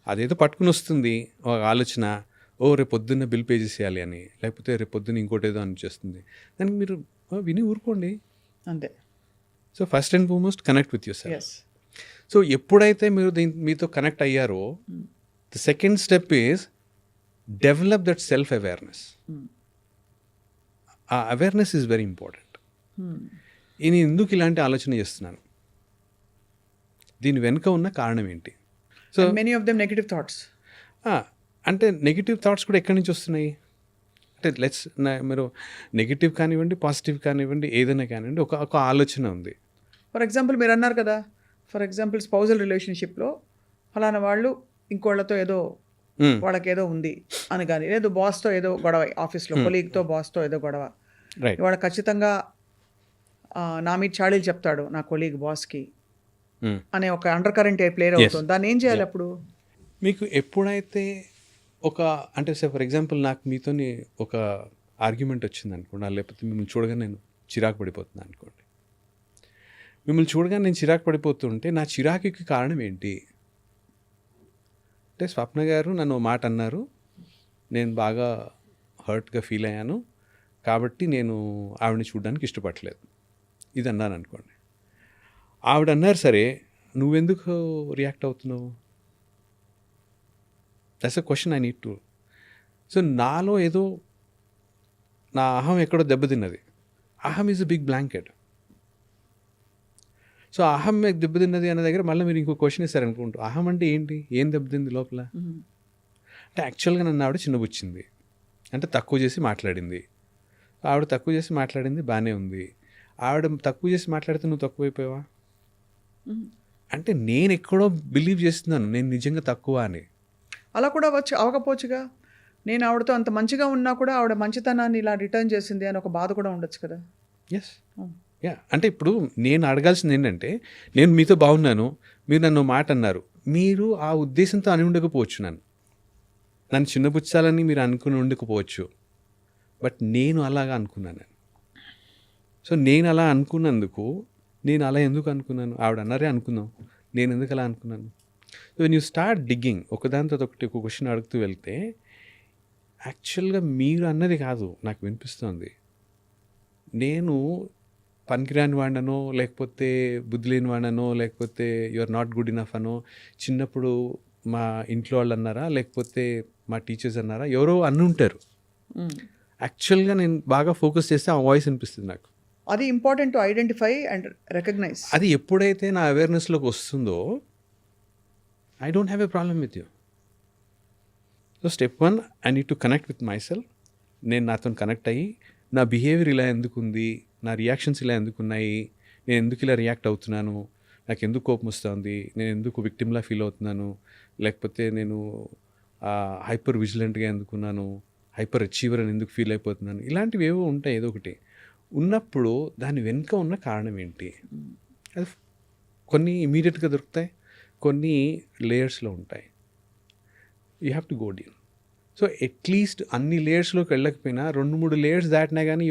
అదేదో పట్టుకుని వస్తుంది ఒక ఆలోచన, రేపు పొద్దున్న బిల్ పే చేసేయాలి అని, లేకపోతే రేపు పొద్దున్న ఇంకోటి ఏదో అని చేస్తుంది. దానికి మీరు విని ఊరుకోండి. అంతే. So first and foremost connect with your self. Yes. So ఎప్పుడైతే మీరు మీతో కనెక్ట్ అయ్యారో, the second step is develop that self awareness. ఆ అవేర్నెస్ ఈజ్ వెరీ ఇంపార్టెంట్. నేను ఎందుకు ఇలాంటి ఆలోచన చేస్తున్నాను, దీని వెనుక ఉన్న కారణం ఏంటి? So many of them negative thoughts. అంటే నెగిటివ్ థాట్స్ కూడా ఎక్కడి నుంచి వస్తున్నాయి అంటే, మీరు నెగిటివ్ కానివ్వండి, పాజిటివ్ కానివ్వండి, ఏదైనా కానివ్వండి, ఒక ఆలోచన ఉంది. ఫర్ ఎగ్జాంపుల్ మీరు అన్నారు కదా, ఫర్ ఎగ్జాంపుల్ స్పౌజల్ రిలేషన్షిప్లో ఫలానా వాళ్ళు ఇంకోళ్ళతో ఏదో వాళ్ళకి ఏదో ఉంది అని, కానీ లేదు బాస్తో ఏదో గొడవ, ఆఫీస్లో కొలీగ్తో బాస్తో ఏదో గొడవ, రైట్, ఇవాళ ఖచ్చితంగా నా మీద చాడీలు చెప్తాడు నా కొలీగ్ బాస్కి Hmm. అనే ఒక అండర్ కరెంట్ ప్లేయర్ అవుతుంది. దాన్ని ఏం చేయాలి అప్పుడు? మీకు ఎప్పుడైతే ఒక అంటే ఫర్ ఎగ్జాంపుల్ నాకు మీతోని ఒక ఆర్గ్యుమెంట్ వచ్చింది అనుకోండి, లేకపోతే మిమ్మల్ని చూడగానే నేను చిరాకు పడిపోతున్నాను అనుకోండి. మిమ్మల్ని చూడగానే నేను చిరాకు పడిపోతుంటే నా చిరాకుకి కారణం ఏంటి అంటే, స్వప్న గారు నన్ను మాట అన్నారు, నేను బాగా హర్ట్గా ఫీల్ అయ్యాను, కాబట్టి నేను ఆవిడని చూడడానికి ఇష్టపడలేదు, ఇది అన్నాను అనుకోండి. ఆవిడ అన్నారు, సరే నువ్వెందుకు రియాక్ట్ అవుతున్నావు? That's a question I need to. So నాలో ఏదో నా అహం ఎక్కడో దెబ్బతిన్నది. Aham is a big blanket. So అహం దెబ్బతిన్నది అనే దగ్గర మళ్ళీ మీరు ఇంకో క్వశ్చన్ ఇస్తారు అనుకుంటూ, అహం అంటే ఏంటి, ఏం దెబ్బతింది లోపల అంటే యాక్చువల్గా నన్ను ఆవిడ చిన్నబుచ్చింది, అంటే తక్కువ చేసి మాట్లాడింది. ఆవిడ తక్కువ చేసి మాట్లాడింది బాగానే ఉంది. ఆవిడ తక్కువ చేసి మాట్లాడితే నువ్వు తక్కువైపోయావా అంటే నేను ఎక్కడో బిలీవ్ చేస్తున్నాను నేను నిజంగా తక్కువ అని. అలా కూడా అవ్వకపోవచ్చుగా. నేను ఆవిడతో అంత మంచిగా ఉన్నా కూడా ఆవిడ మంచితనాన్ని ఇలా రిటర్న్ చేసింది అని ఒక బాధ కూడా ఉండొచ్చు కదా. ఎస్ యా, అంటే ఇప్పుడు నేను అడగాల్సింది ఏంటంటే, నేను మీతో బాగున్నాను, మీరు నన్ను మాట అన్నారు, మీరు ఆ ఉద్దేశంతో అని ఉండకపోవచ్చు, నన్ను చిన్నపుచ్చాలని మీరు అనుకుని ఉండకపోవచ్చు, బట్ నేను అలాగా అనుకున్నాను. సో నేను అలా అనుకున్నందుకు, నేను అలా ఎందుకు అనుకున్నాను, ఆవిడ అన్నారే అనుకుందాం, నేను ఎందుకు అలా అనుకున్నాను. So when you start digging, ఒకదానితో ఒకటి ఒక క్వశ్చన్ అడుగుతూ వెళ్తే, యాక్చువల్గా మీరు అన్నది కాదు నాకు వినిపిస్తుంది, నేను పనికిరాని వాడినో, లేకపోతే బుద్ధి లేని వాడినో, లేకపోతే you are not good enough అనో చిన్నప్పుడు మా ఇంట్లో వాళ్ళు అన్నారా, లేకపోతే మా టీచర్స్ అన్నారా, ఎవరో అన్నుంటారు. యాక్చువల్గా నేను బాగా ఫోకస్ చేస్తే ఆ వాయిస్ అనిపిస్తుంది నాకు. అది important to identify and recognise. అది ఎప్పుడైతే నా అవేర్నెస్లోకి వస్తుందో, I don't have a problem with you. So step 1, I need to connect with myself. నేను నాతో కనెక్ట్ అయ్యి, నా బిహేవియర్ ఇలా ఎందుకు ఉంది, నా రియాక్షన్స్ ఇలా ఎందుకు ఉన్నాయి, నేను ఎందుకు ఇలా రియాక్ట్ అవుతున్నాను, నాకు ఎందుకు కోపం వస్తుంది, నేను ఎందుకు విక్టిమ్లా ఫీల్ అవుతున్నాను, లేకపోతే నేను హైపర్ విజిలెంట్గా ఎందుకున్నాను, హైపర్ అచీవర్ అని ఎందుకు ఫీల్ అయిపోతున్నాను, ఇలాంటివి ఏవో ఉంటాయి. ఏదో ఒకటి ఉన్నప్పుడు దాని వెనుక ఉన్న కారణం ఏంటి, అది కొన్ని ఇమీడియట్గా దొరుకుతాయి, కొన్ని లేయర్స్లో ఉంటాయి. You have to go deep. So at least అన్ని లేయర్స్లోకి వెళ్ళకపోయినా 2-3 లేయర్స్ దాటినా కానీ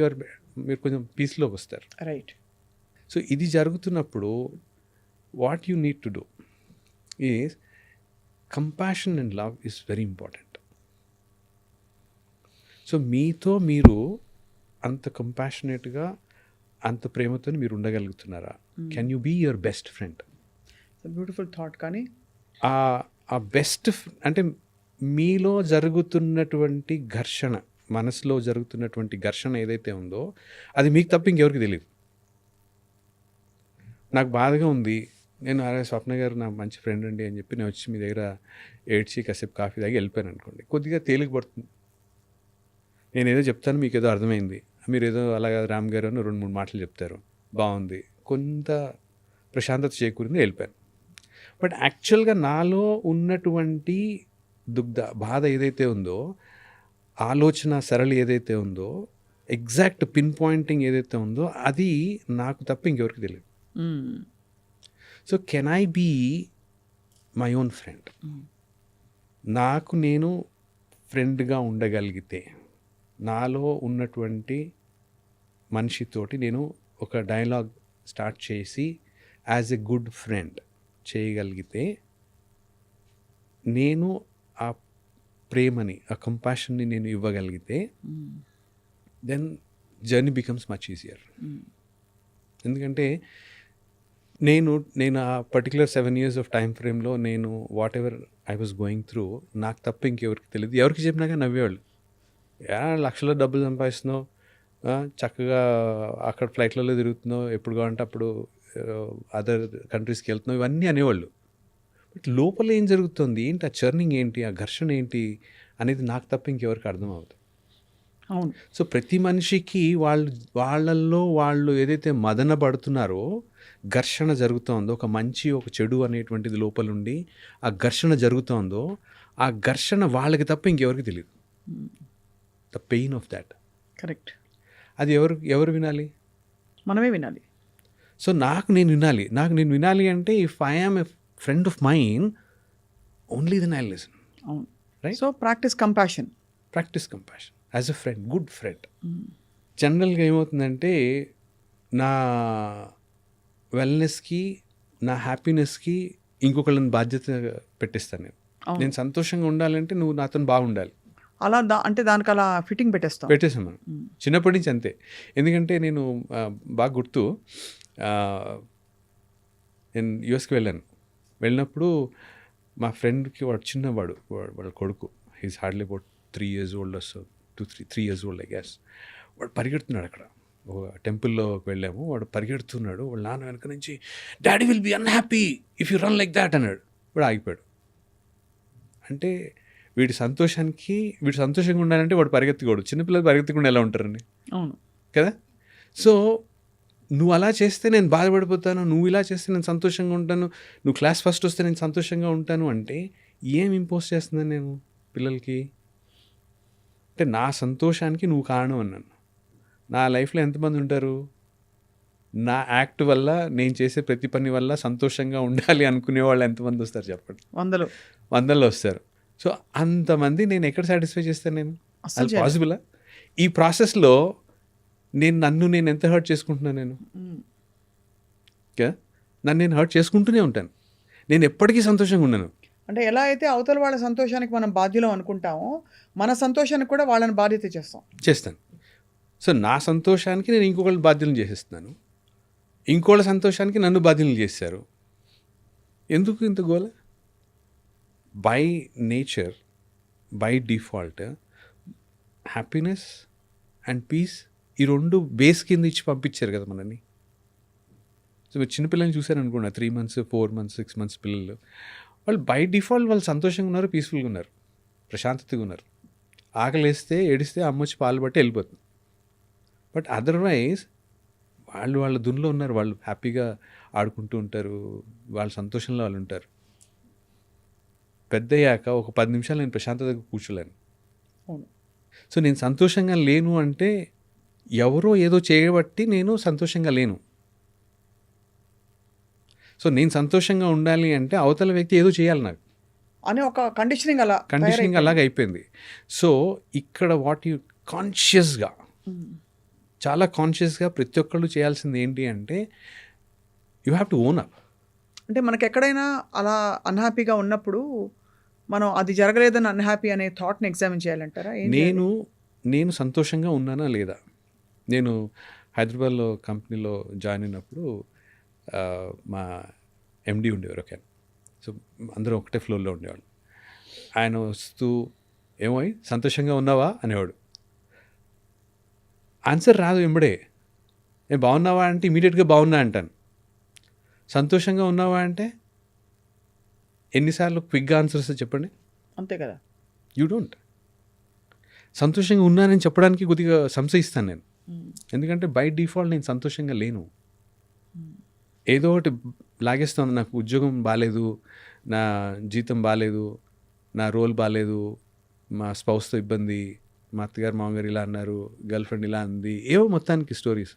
మీరు కొంచెం పీస్లోకి వస్తారు. రైట్. సో ఇది జరుగుతున్నప్పుడు what you need to do is compassion and love is very important. So మీతో మీరు అంత కంపాషనేట్గా, అంత ప్రేమతో మీరు ఉండగలుగుతున్నారా? Can you be your best friend? Beautiful thought. కానీ ఆ బెస్ట్ అంటే మీలో జరుగుతున్నటువంటి ఘర్షణ, మనసులో జరుగుతున్నటువంటి ఘర్షణ ఏదైతే ఉందో అది మీకు తప్ప ఇంకెవరికి తెలియదు. నాకు బాధగా ఉంది, నేను అరే స్వప్న గారు నా మంచి ఫ్రెండ్ అండి అని చెప్పి నేను వచ్చి మీ దగ్గర ఏడ్చి కాసేపు కాఫీ తాగి వెళ్ళిపోయాను అనుకోండి, కొద్దిగా తేలిక పడుతుంది. నేను ఏదో చెప్తాను, మీకు ఏదో అర్థమైంది, మీరు ఏదో అలాగా రామ్ గారు అని 2-3 మాటలు చెప్తారు, బాగుంది, కొంత ప్రశాంతత చేకూరింది, వెళ్ళిపోయాను. బట్ యాక్చువల్గా నాలో ఉన్నటువంటి బాధ ఏదైతే ఉందో, ఆలోచన సరళి ఏదైతే ఉందో, ఎగ్జాక్ట్ పిన్ పాయింటింగ్ ఏదైతే ఉందో, అది నాకు తప్ప ఇంకెవరికి తెలియదు. So can I be my own friend? నాకు నేను ఫ్రెండ్గా ఉండగలిగితే, నాలో ఉన్నటువంటి మనిషితోటి నేను ఒక డైలాగ్ స్టార్ట్ చేసి యాజ్ ఎ గుడ్ ఫ్రెండ్ చేయగలిగితే, నేను ఆ ప్రేమని, ఆ కంపాషన్ని నేను ఇవ్వగలిగితే, then journey becomes much easier. ఎందుకంటే నేను ఆ పర్టికులర్ 7 years ఆఫ్ టైం ఫ్రేమ్లో నేను what ever I was going through, నాకు తప్ప ఇంకెవరికి తెలియదు. ఎవరికి చెప్పినాక నవ్వేవాళ్ళు, లక్షల డబ్బులు సంపాదిస్తున్నావు, చక్కగా అక్కడ ఫ్లైట్లలో తిరుగుతున్నావు, ఎప్పుడు కావాలంటే అప్పుడు అదర్ కంట్రీస్కి వెళ్తున్నావు, ఇవన్నీ అనేవాళ్ళు. బట్ లోపల ఏం జరుగుతుంది, ఏంటి ఆ చర్నింగ్ ఏంటి, ఆ ఘర్షణ ఏంటి అనేది నాకు తప్ప ఇంకెవరికి అర్థం అవుతుంది. అవును. సో ప్రతి మనిషికి వాళ్ళల్లో వాళ్ళు ఏదైతే మదన పడుతున్నారో, ఘర్షణ జరుగుతుందో, ఒక మంచి ఒక చెడు అనేటువంటిది లోపలుండి ఆ ఘర్షణ జరుగుతుందో, ఆ ఘర్షణ వాళ్ళకి తప్ప ఇంకెవరికి తెలియదు. The pain of that. Correct. అది ఎవరు వినాలి? మనమే వినాలి. సో నాకు నేను వినాలి అంటే if I am a friend of mine only then I listen. అవును. Right? So practice compassion. As a friend, good friend. జనరల్గా ఏమవుతుందంటే నా వెల్నెస్కి, నా హ్యాపీనెస్కి ఇంకొకళ్ళని బాధ్యత పెట్టేస్తాను నేను. నేను సంతోషంగా ఉండాలంటే నువ్వు నాతో బాగుండాలి. అలా అంటే దానికి అలా ఫిట్టింగ్ పెట్టేసాం మనం చిన్నప్పటి నుంచి అంతే. ఎందుకంటే నేను బాగా గుర్తు, నేను యూఎస్కి వెళ్ళినప్పుడు మా ఫ్రెండ్కి వాడు చిన్నవాడు, వాళ్ళ కొడుకు, he's hardly about 3 years old, so 3 years old I guess. వాడు పరిగెడుతున్నాడు అక్కడ, ఒక టెంపుల్లోకి వెళ్ళాము, వాడు పరిగెడుతున్నాడు. వాళ్ళ నాన్న వెనక నుంచి daddy will be unhappy if you run like that అన్నాడు. వాడు ఆగిపోయాడు. అంటే వీడి సంతోషంగా ఉండాలంటే వాడు పరిగెత్తకూడదు. చిన్నపిల్లలు పరిగెత్తకుండా ఎలా ఉంటారండి? అవును కదా. సో నువ్వు అలా చేస్తే నేను బాధపడిపోతాను, నువ్వు ఇలా చేస్తే నేను సంతోషంగా ఉంటాను, నువ్వు క్లాస్ ఫస్ట్ వస్తే నేను సంతోషంగా ఉంటాను అంటే ఏం ఇంపోజ్ చేస్తున్నాను నేను పిల్లలకి? అంటే నా సంతోషానికి నువ్వు కారణం అన్నాను. నా లైఫ్లో ఎంతమంది ఉంటారు నా యాక్ట్ వల్ల, నేను చేసే ప్రతి పని వల్ల సంతోషంగా ఉండాలి అనుకునే వాళ్ళు ఎంతమంది వస్తారు చెప్పండి? వందల్లో వస్తారు. సో అంతమంది నేను ఎక్కడ సాటిస్ఫై చేస్తాను? నేను అది పాసిబులా? ఈ ప్రాసెస్లో నన్ను నేను ఎంత హర్ట్ చేసుకుంటున్నాను? నేను నన్ను నేను హర్ట్ చేసుకుంటూనే ఉంటాను. నేను ఎప్పటికీ సంతోషంగా ఉన్నాను. అంటే ఎలా అయితే అవతల వాళ్ళ సంతోషానికి మనం బాధ్యులం అనుకుంటామో, మన సంతోషానికి కూడా వాళ్ళని బాధ్యత చేస్తాను. సో నా సంతోషానికి నేను ఇంకొకళ్ళ బాధ్యులను చేసేస్తున్నాను, ఇంకోళ్ళ సంతోషానికి నన్ను బాధ్యులను చేశారు. ఎందుకు ఇంత గోల? By nature, by default happiness and peace ఈ రెండు బేస్ కింద ఇచ్చి పంపించారు కదా మనని. సో మీరు చిన్నపిల్లల్ని చూసారనుకున్నా, 3 months, 4 months, 6 months పిల్లలు, వాళ్ళు బై డిఫాల్ట్ వాళ్ళు సంతోషంగా ఉన్నారు, పీస్ఫుల్గా ఉన్నారు, ప్రశాంతతగా ఉన్నారు. ఆకలేస్తే ఏడిస్తే అమ్మొచ్చి పాలు బట్టి వెళ్ళిపోతుంది. బట్ అదర్వైజ్ వాళ్ళ దునిలో ఉన్నారు, వాళ్ళు హ్యాపీగా ఆడుకుంటూ ఉంటారు, వాళ్ళ సంతోషంలో వాళ్ళు ఉంటారు. పెద్దయ్యాక ఒక 10 నిమిషాలు నేను ప్రశాంతతగా కూర్చోలేను. సో నేను సంతోషంగా లేను అంటే ఎవరో ఏదో చేయబట్టి నేను సంతోషంగా లేను. సో నేను సంతోషంగా ఉండాలి అంటే అవతల వ్యక్తి ఏదో చేయాలి నాకు అని ఒక కండిషనింగ్ అలాగ అయిపోయింది. సో ఇక్కడ చాలా కాన్షియస్గా ప్రతి ఒక్కళ్ళు చేయాల్సింది ఏంటి అంటే you have to own up. అంటే మనకి ఎక్కడైనా అలా అన్హ్యాపీగా ఉన్నప్పుడు మనం అది జరగలేదని అన్హ్యాపీ అనే థాట్ని ఎగ్జామిన్ చేయాలంటారా? నేను సంతోషంగా ఉన్నానా లేదా? నేను హైదరాబాద్లో కంపెనీలో జాయిన్ అయినప్పుడు మా ఎండి ఉండేవారు ఒక. సో అందరూ ఒకటే ఫ్లోర్లో ఉండేవాళ్ళు. ఆయన వస్తూ ఏమో సంతోషంగా ఉన్నావా అనేవాడు. ఆన్సర్ రాదు ఎంబడే. నేను బాగున్నావా అంటే ఇమీడియట్గా బాగున్నా అంటాను. సంతోషంగా ఉన్నావా అంటే ఎన్నిసార్లు క్విక్గా ఆన్సర్స్ చెప్పండి? అంతే కదా. You don't. సంతోషంగా ఉన్నానని చెప్పడానికి కొద్దిగా సంశయిస్తాను నేను. ఎందుకంటే బై డిఫాల్ట్ నేను సంతోషంగా లేను. ఏదో ఒకటి లాగేస్తుంది. నాకు ఉద్యోగం బాగాలేదు, నా జీతం బాగాలేదు, నా రోల్ బాగాలేదు, మా స్పౌస్తో ఇబ్బంది, మా అత్తగారు మామగారు ఇలా అన్నారు, గర్ల్ ఫ్రెండ్ ఇలా అంది, ఏవో మొత్తానికి స్టోరీస్.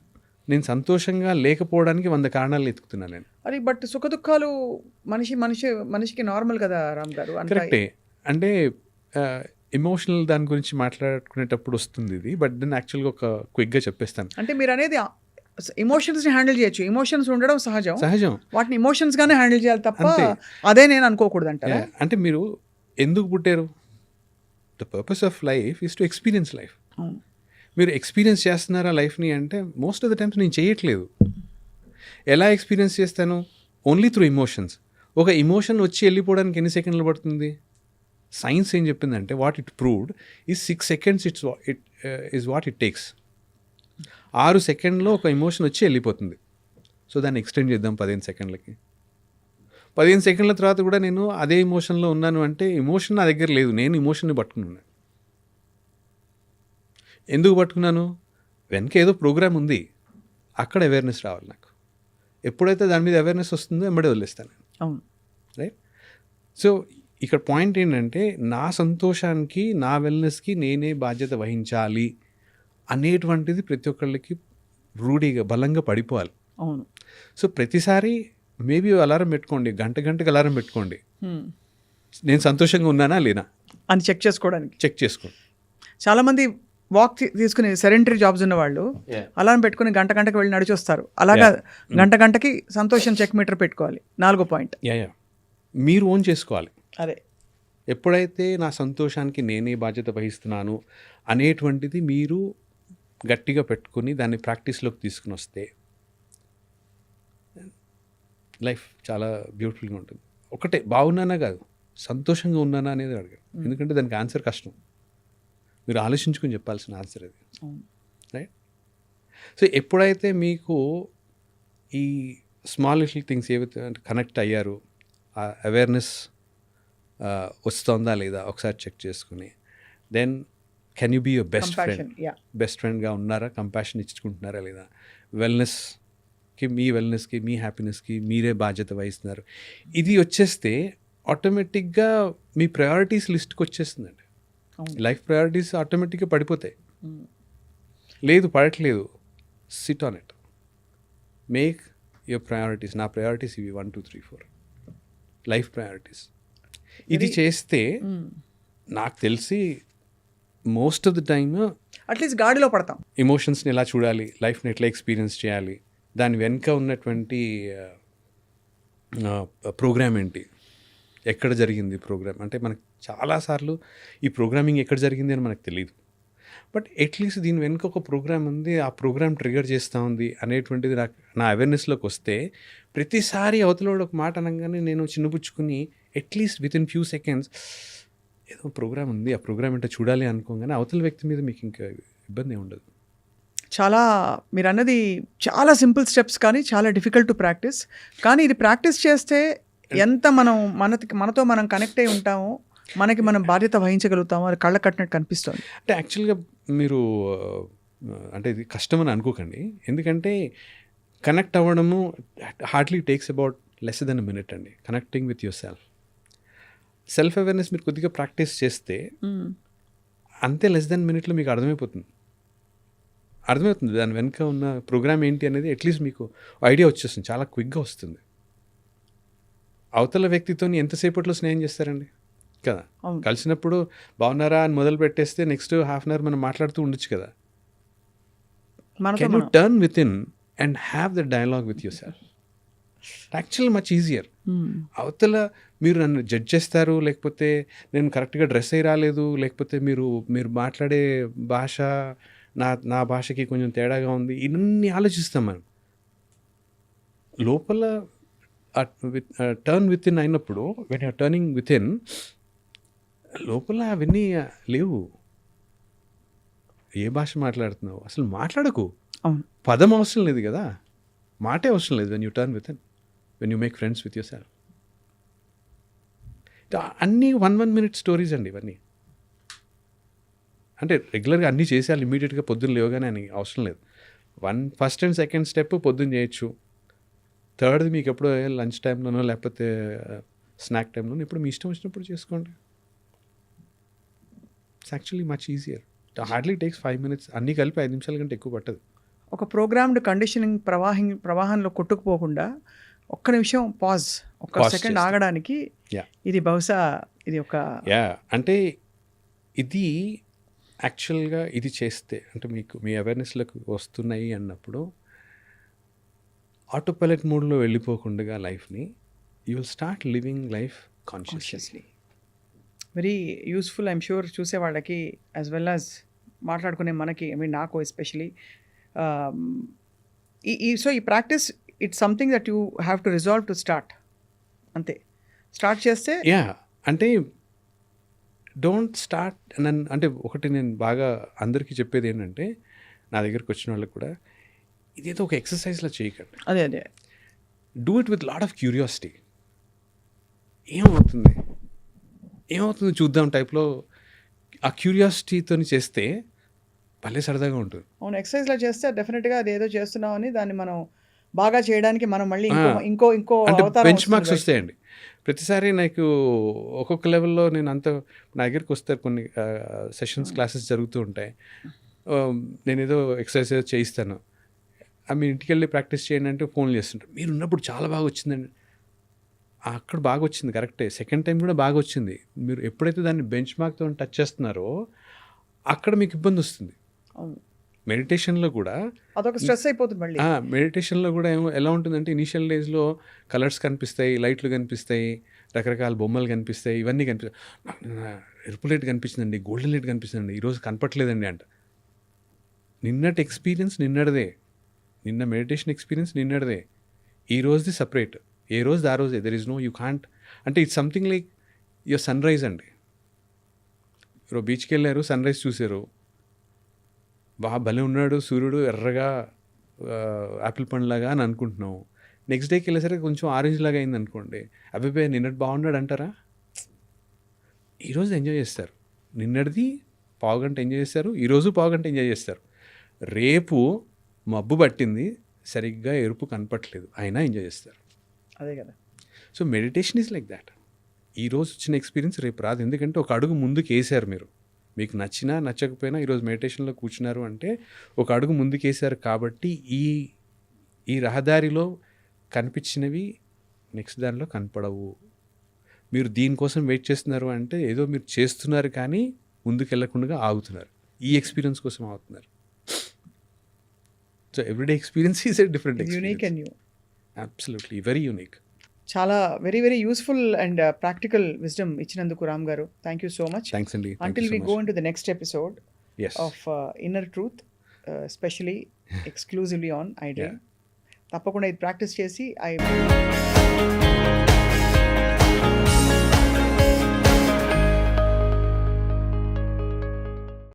నేను సంతోషంగా లేకపోవడానికి 100 కారణాలు ఎత్తుకుతున్నాను నేను. అది బట్ సుఖ దుఃఖాలు మనిషికి నార్మల్ కదా రామ్ గారు. కరెక్టే. అంటే ఎమోషనల్ దాని గురించి మాట్లాడుకునేటప్పుడు వస్తుంది ఇది. బట్ దెన్ యాక్చువల్గా ఒక క్విక్గా చెప్పేస్తాను. అంటే మీరు అనేది ఎమోషన్స్ని హ్యాండిల్ చేయొచ్చు. ఎమోషన్స్ ఉండడం సహజం. వాటిని ఎమోషన్స్గానే హ్యాండిల్ చేయాలి తప్ప అదే నేను అనుకోకూడదు అంటారా? అంటే మీరు ఎందుకు పుట్టారు? The purpose of life is to experience life. మీరు ఎక్స్పీరియన్స్ చేస్తున్నారా లైఫ్ని అంటే మోస్ట్ ఆఫ్ ద టైమ్స్ నేను చేయట్లేదు. ఎలా ఎక్స్పీరియన్స్ చేస్తాను? Only through emotions. ఒక ఎమోషన్ వచ్చి వెళ్ళిపోవడానికి ఎన్ని సెకండ్లు పడుతుంది? సైన్స్ ఏం చెప్పిందంటే what it proved is 6 seconds is what it takes. 6 సెకండ్లో ఒక ఎమోషన్ వచ్చి వెళ్ళిపోతుంది. సో దాన్ని ఎక్స్టెండ్ చేద్దాం 15 సెకండ్లకి. 15 సెకండ్ల తర్వాత కూడా నేను అదే ఎమోషన్లో ఉన్నాను అంటే ఎమోషన్ నా దగ్గర లేదు, నేను ఎమోషన్ని పట్టుకున్నాను. ఎందుకు పట్టుకున్నాను? వెనక ఏదో ప్రోగ్రామ్ ఉంది, అక్కడ అవేర్నెస్ రావాలి నాకు. ఎప్పుడైతే దాని మీద అవేర్నెస్ వస్తుందో వెంబడే వదిలేస్తాను. అవును, రైట్. సో ఇక్కడ పాయింట్ ఏంటంటే నా సంతోషానికి, నా వెల్నెస్కి నేనే బాధ్యత వహించాలి అనేటువంటిది ప్రతి ఒక్కళ్ళకి రూఢిగా బలంగా పడిపోవాలి. అవును. సో ప్రతిసారి మేబీ అలారం పెట్టుకోండి, గంటకి అలారం పెట్టుకోండి, నేను సంతోషంగా ఉన్నానా లేనా అని చెక్ చేసుకోవడానికి. చెక్ చేసుకోండి. చాలామంది వాక్ తీసుకుని సెడెంటరీ జాబ్స్ ఉన్న వాళ్ళు అలారం పెట్టుకుని గంటకి వెళ్ళి నడిచి వస్తారు. అలాగా గంటకి సంతోషం చెక్ మీటర్ పెట్టుకోవాలి. 4వ పాయింట్. యా మీరు ఓన్ చేసుకోవాలి. అదే ఎప్పుడైతే నా సంతోషానికి నేనే బాధ్యత వహిస్తున్నాను అనేటువంటిది మీరు గట్టిగా పెట్టుకుని దాన్ని ప్రాక్టీస్లోకి తీసుకుని వస్తే లైఫ్ చాలా బ్యూటిఫుల్గా ఉంటుంది. ఒకటే బాగున్నానా కాదు, సంతోషంగా ఉన్నానా అనేది అడగదు. ఎందుకంటే దానికి ఆన్సర్ కష్టం, మీరు ఆలోచించుకుని చెప్పాల్సిన ఆన్సర్ అది, రైట్? సో ఎప్పుడైతే మీకు ఈ స్మాల్ లిటిల్ థింగ్స్ ఏవైతే కనెక్ట్ అయ్యారు, ఆ అవేర్నెస్ వస్తుందా లేదా ఒకసారి చెక్ చేసుకుని, then can you be your best friend. Best ఫ్రెండ్గా ఉన్నారా, కంపాషన్ ఇచ్చుకుంటున్నారా లేదా, వెల్నెస్కి మీ హ్యాపీనెస్కి మీరే బాధ్యత వహిస్తున్నారు. ఇది వచ్చేస్తే ఆటోమేటిక్గా మీ ప్రయారిటీస్ లిస్ట్కి వచ్చేస్తుందండి. లైఫ్ ప్రయారిటీస్ ఆటోమేటిక్గా పడిపోతాయి. లేదు పడట్లేదు, SIT on it, make your priorities. నా ప్రయారిటీస్ ఇవి 1 2 3 4 లైఫ్ ప్రయారిటీస్. ఇది చేస్తే నాకు తెలిసి most of the time at least గాడిలో పడతాం. ఎమోషన్స్ని ఎలా చూడాలి, లైఫ్ని ఎట్లా ఎక్స్పీరియన్స్ చేయాలి, దాని వెనుక ఉన్నటువంటి ప్రోగ్రామ్ ఏంటి, ఎక్కడ జరిగింది ప్రోగ్రామ్, అంటే మనకు చాలాసార్లు ఈ ప్రోగ్రామింగ్ ఎక్కడ జరిగింది అని మనకు తెలియదు. బట్ అట్లీస్ట్ దీని వెనుక ఒక ప్రోగ్రామ్ ఉంది, ఆ ప్రోగ్రామ్ ట్రిగర్ చేస్తూ ఉంది అనేటువంటిది నా అవేర్నెస్లోకి వస్తే, ప్రతిసారి అవతల ఒక మాట అనగానే నేను చిన్నపుచ్చుకుని at least within few seconds ఏదో ప్రోగ్రామ్ ఉంది, ఆ ప్రోగ్రామ్ ఏంటో చూడాలి అనుకోగానే అవతల వ్యక్తి మీద మీకు ఇంకా ఇబ్బంది ఉండదు. చాలా మీరు అన్నది చాలా సింపుల్ స్టెప్స్, కానీ చాలా డిఫికల్ట్ టు ప్రాక్టీస్. కానీ ఇది ప్రాక్టీస్ చేస్తే ఎంత మనతో మనం కనెక్ట్ అయి ఉంటామో, మనకి మనం బాధ్యత వహించగలుగుతామో, అది కళ్ళ కట్టినట్టు కనిపిస్తుంది. అంటే యాక్చువల్గా మీరు అంటే ఇది కష్టం అని అనుకోకండి, ఎందుకంటే కనెక్ట్ అవ్వడము hardly takes about less than a minute అండి. Connecting with your self awareness మీరు కొద్దిగా ప్రాక్టీస్ చేస్తే అంతే, లెస్ దెన్ మినిట్లో మీకు అర్థమైపోతుంది దాని వెనుక ఉన్న ప్రోగ్రామ్ ఏంటి అనేది. అట్లీస్ట్ మీకు ఐడియా వచ్చేస్తుంది, చాలా క్విక్గా వస్తుంది. అవతల వ్యక్తితో ఎంతసేపట్లో స్నేహం చేస్తారండి కదా, కలిసినప్పుడు బాగున్నారా అని మొదలు పెట్టేస్తే నెక్స్ట్ హాఫ్ అన్ అవర్ మనం మాట్లాడుతూ ఉండొచ్చు కదా. Can you turn with in and have the dialogue with your self, actual much easier. అవతల మీరు నన్ను జడ్జ్ చేస్తారు, లేకపోతే నేను కరెక్ట్గా డ్రెస్ అయి రాలేదు, లేకపోతే మీరు మాట్లాడే భాష నా భాషకి కొంచెం తేడాగా ఉంది, ఇవన్నీ ఆలోచిస్తాం మనం. లోపల టర్న్ విత్ ఇన్ అయినప్పుడు, when you're turning within, లోపల అవన్నీ లేవు. ఏ భాష మాట్లాడుతున్నావు అసలు మాట్లాడకు, పదం అవసరం లేదు కదా, మాటే అవసరం లేదు. When you turn with in, when you make friends with your self. అన్నీ 1 minute స్టోరీస్ అండి ఇవన్నీ. అంటే రెగ్యులర్గా అన్నీ చేసేయాలి ఇమీడియట్గా పొద్దున్న లేవగానే అని అవసరం లేదు. ఫస్ట్ అండ్ సెకండ్ స్టెప్ పొద్దున్న చేయొచ్చు, థర్డ్ది మీకు ఎప్పుడో లంచ్ టైంలోనో లేకపోతే స్నాక్ టైంలోనో ఇప్పుడు మీ ఇష్టం వచ్చినప్పుడు చేసుకోండి. It's actually much easier. Hardly takes 5 minutes, అన్నీ కలిపి 5 నిమిషాల కంటే ఎక్కువ పట్టదు. ఒక ప్రోగ్రామ్డ్ కండిషనింగ్ ప్రవాహంలో కొట్టుకుపోకుండా ఒక్క నిమిషం పాజ్, ఒక్క సెకండ్ ఆగడానికి ఇది బహుశా ఇది ఒక అంటే ఇది యాక్చువల్గా ఇది చేస్తే, అంటే మీకు మీ అవేర్నెస్లోకి వస్తున్నాయి అన్నప్పుడు ఆటో పైలట్ మోడ్లో వెళ్ళిపోకుండా లైఫ్ని you will start living life consciously. Very useful I'm sure చూసే వాళ్ళకి యాజ్ వెల్ యాజ్ మాట్లాడుకునే మనకి, ఐ మీన్ నాకు ఎస్పెషలీ. సో ఈ practice it's something that you have to resolve to start, అంతే. స్టార్ట్ చేస్తే అంటే డోంట్ స్టార్ట్ అంటే ఒకటి నేను బాగా అందరికీ చెప్పేది ఏంటంటే, నా దగ్గరికి వచ్చిన వాళ్ళకి కూడా, ఇదేదో ఒక ఎక్సర్సైజ్లో చేయకండి. అదే do it with lot of curiosity. ఏమవుతుంది చూద్దాం టైప్లో ఆ క్యూరియాసిటీతో చేస్తే భలే సరదాగా ఉంటుంది. అవును, ఎక్సర్సైజ్లో చేస్తే డెఫినెట్గా అది ఏదో చేస్తున్నామని దాన్ని మనం బాగా చేయడానికి మనం మళ్ళీ ఇంకో అంటే బెంచ్ మార్క్స్ వస్తాయండి. ప్రతిసారి నాకు ఒక్కొక్క లెవెల్లో నేను నా దగ్గరికి వస్తారు కొన్ని సెషన్స్ క్లాసెస్ జరుగుతూ ఉంటాయి, నేను ఏదో ఎక్సర్సైజ్ చేయిస్తాను, మీరు ఇంటికి వెళ్ళి ప్రాక్టీస్ చేయండి అంటే ఫోన్లు చేస్తుంటారు. మీరు ఉన్నప్పుడు చాలా బాగా వచ్చిందండి. అక్కడ బాగా వచ్చింది కరెక్టే, సెకండ్ టైం కూడా బాగా వచ్చింది. మీరు ఎప్పుడైతే దాన్ని బెంచ్ మార్క్తో టచ్ చేస్తున్నారో అక్కడ మీకు ఇబ్బంది వస్తుంది. అవును, మెడిటేషన్లో కూడా అదొక స్ట్రెస్ అయిపోతుంది మళ్ళీ. మెడిటేషన్లో కూడా ఎలా ఉంటుందంటే ఇనీషియల్ డేస్లో కలర్స్ కనిపిస్తాయి, లైట్లు కనిపిస్తాయి, రకరకాల బొమ్మలు కనిపిస్తాయి, ఇవన్నీ కనిపిస్తాయి. ఎరుపు లైట్ కనిపిస్తుందండి, గోల్డెన్ లైట్ కనిపిస్తుందండి, ఈరోజు కనపట్లేదండి అంట. నిన్నటి ఎక్స్పీరియన్స్ నిన్నటిదే, నిన్న మెడిటేషన్ ఎక్స్పీరియన్స్ నిన్నటిదే, ఈ రోజుది సపరేట్. ఏ రోజు ఆ రోజే. There is no you can't, అంటే it's something like your sunrise అండి. మీరు బీచ్కి వెళ్ళారు, సన్ రైజ్ చూసారు, బాగా భలే ఉన్నాడు సూర్యుడు ఎర్రగా యాపిల్ పండులాగా అని అనుకుంటున్నాం. నెక్స్ట్ డేకి వెళ్ళేసరికి కొంచెం ఆరెంజ్ లాగా అయింది అనుకోండి, అబ్బాయి నిన్నటి బాగున్నాడు అంటారా? ఈరోజు ఎంజాయ్ చేస్తారు, నిన్నటిది పావుగంట ఎంజాయ్ చేస్తారు, ఈరోజు పావుగంట ఎంజాయ్ చేస్తారు. రేపు మబ్బు పట్టింది, సరిగ్గా ఎరుపు కనపట్లేదు, అయినా ఎంజాయ్ చేస్తారు. అదే కదా. So meditation is like that. ఈరోజు వచ్చిన ఎక్స్పీరియన్స్ రేపు రాదు, ఎందుకంటే ఒక అడుగు ముందుకు వేసారు మీరు. మీకు నచ్చినా నచ్చకపోయినా ఈరోజు మెడిటేషన్లో కూర్చున్నారు అంటే ఒక అడుగు ముందుకు వేసారు. కాబట్టి ఈ రహదారిలో కనిపించినవి నెక్స్ట్ దానిలో కనపడవు. మీరు దీనికోసం వెయిట్ చేస్తున్నారు అంటే ఏదో మీరు చేస్తున్నారు కానీ ముందుకు వెళ్ళకుండా ఆగుతున్నారు, ఈ ఎక్స్పీరియన్స్ కోసం ఆగుతున్నారు. So everyday experience is a different unique and new. Absolutely very unique. చాలా very very useful and practical wisdom ఇచ్చినందుకు Ram garu, thank you so much. Thanks అండి. Until we go into the next episode Yes. of Inner Truth, especially exclusively on iDream. తప్పకుండా ఇది practice చేసి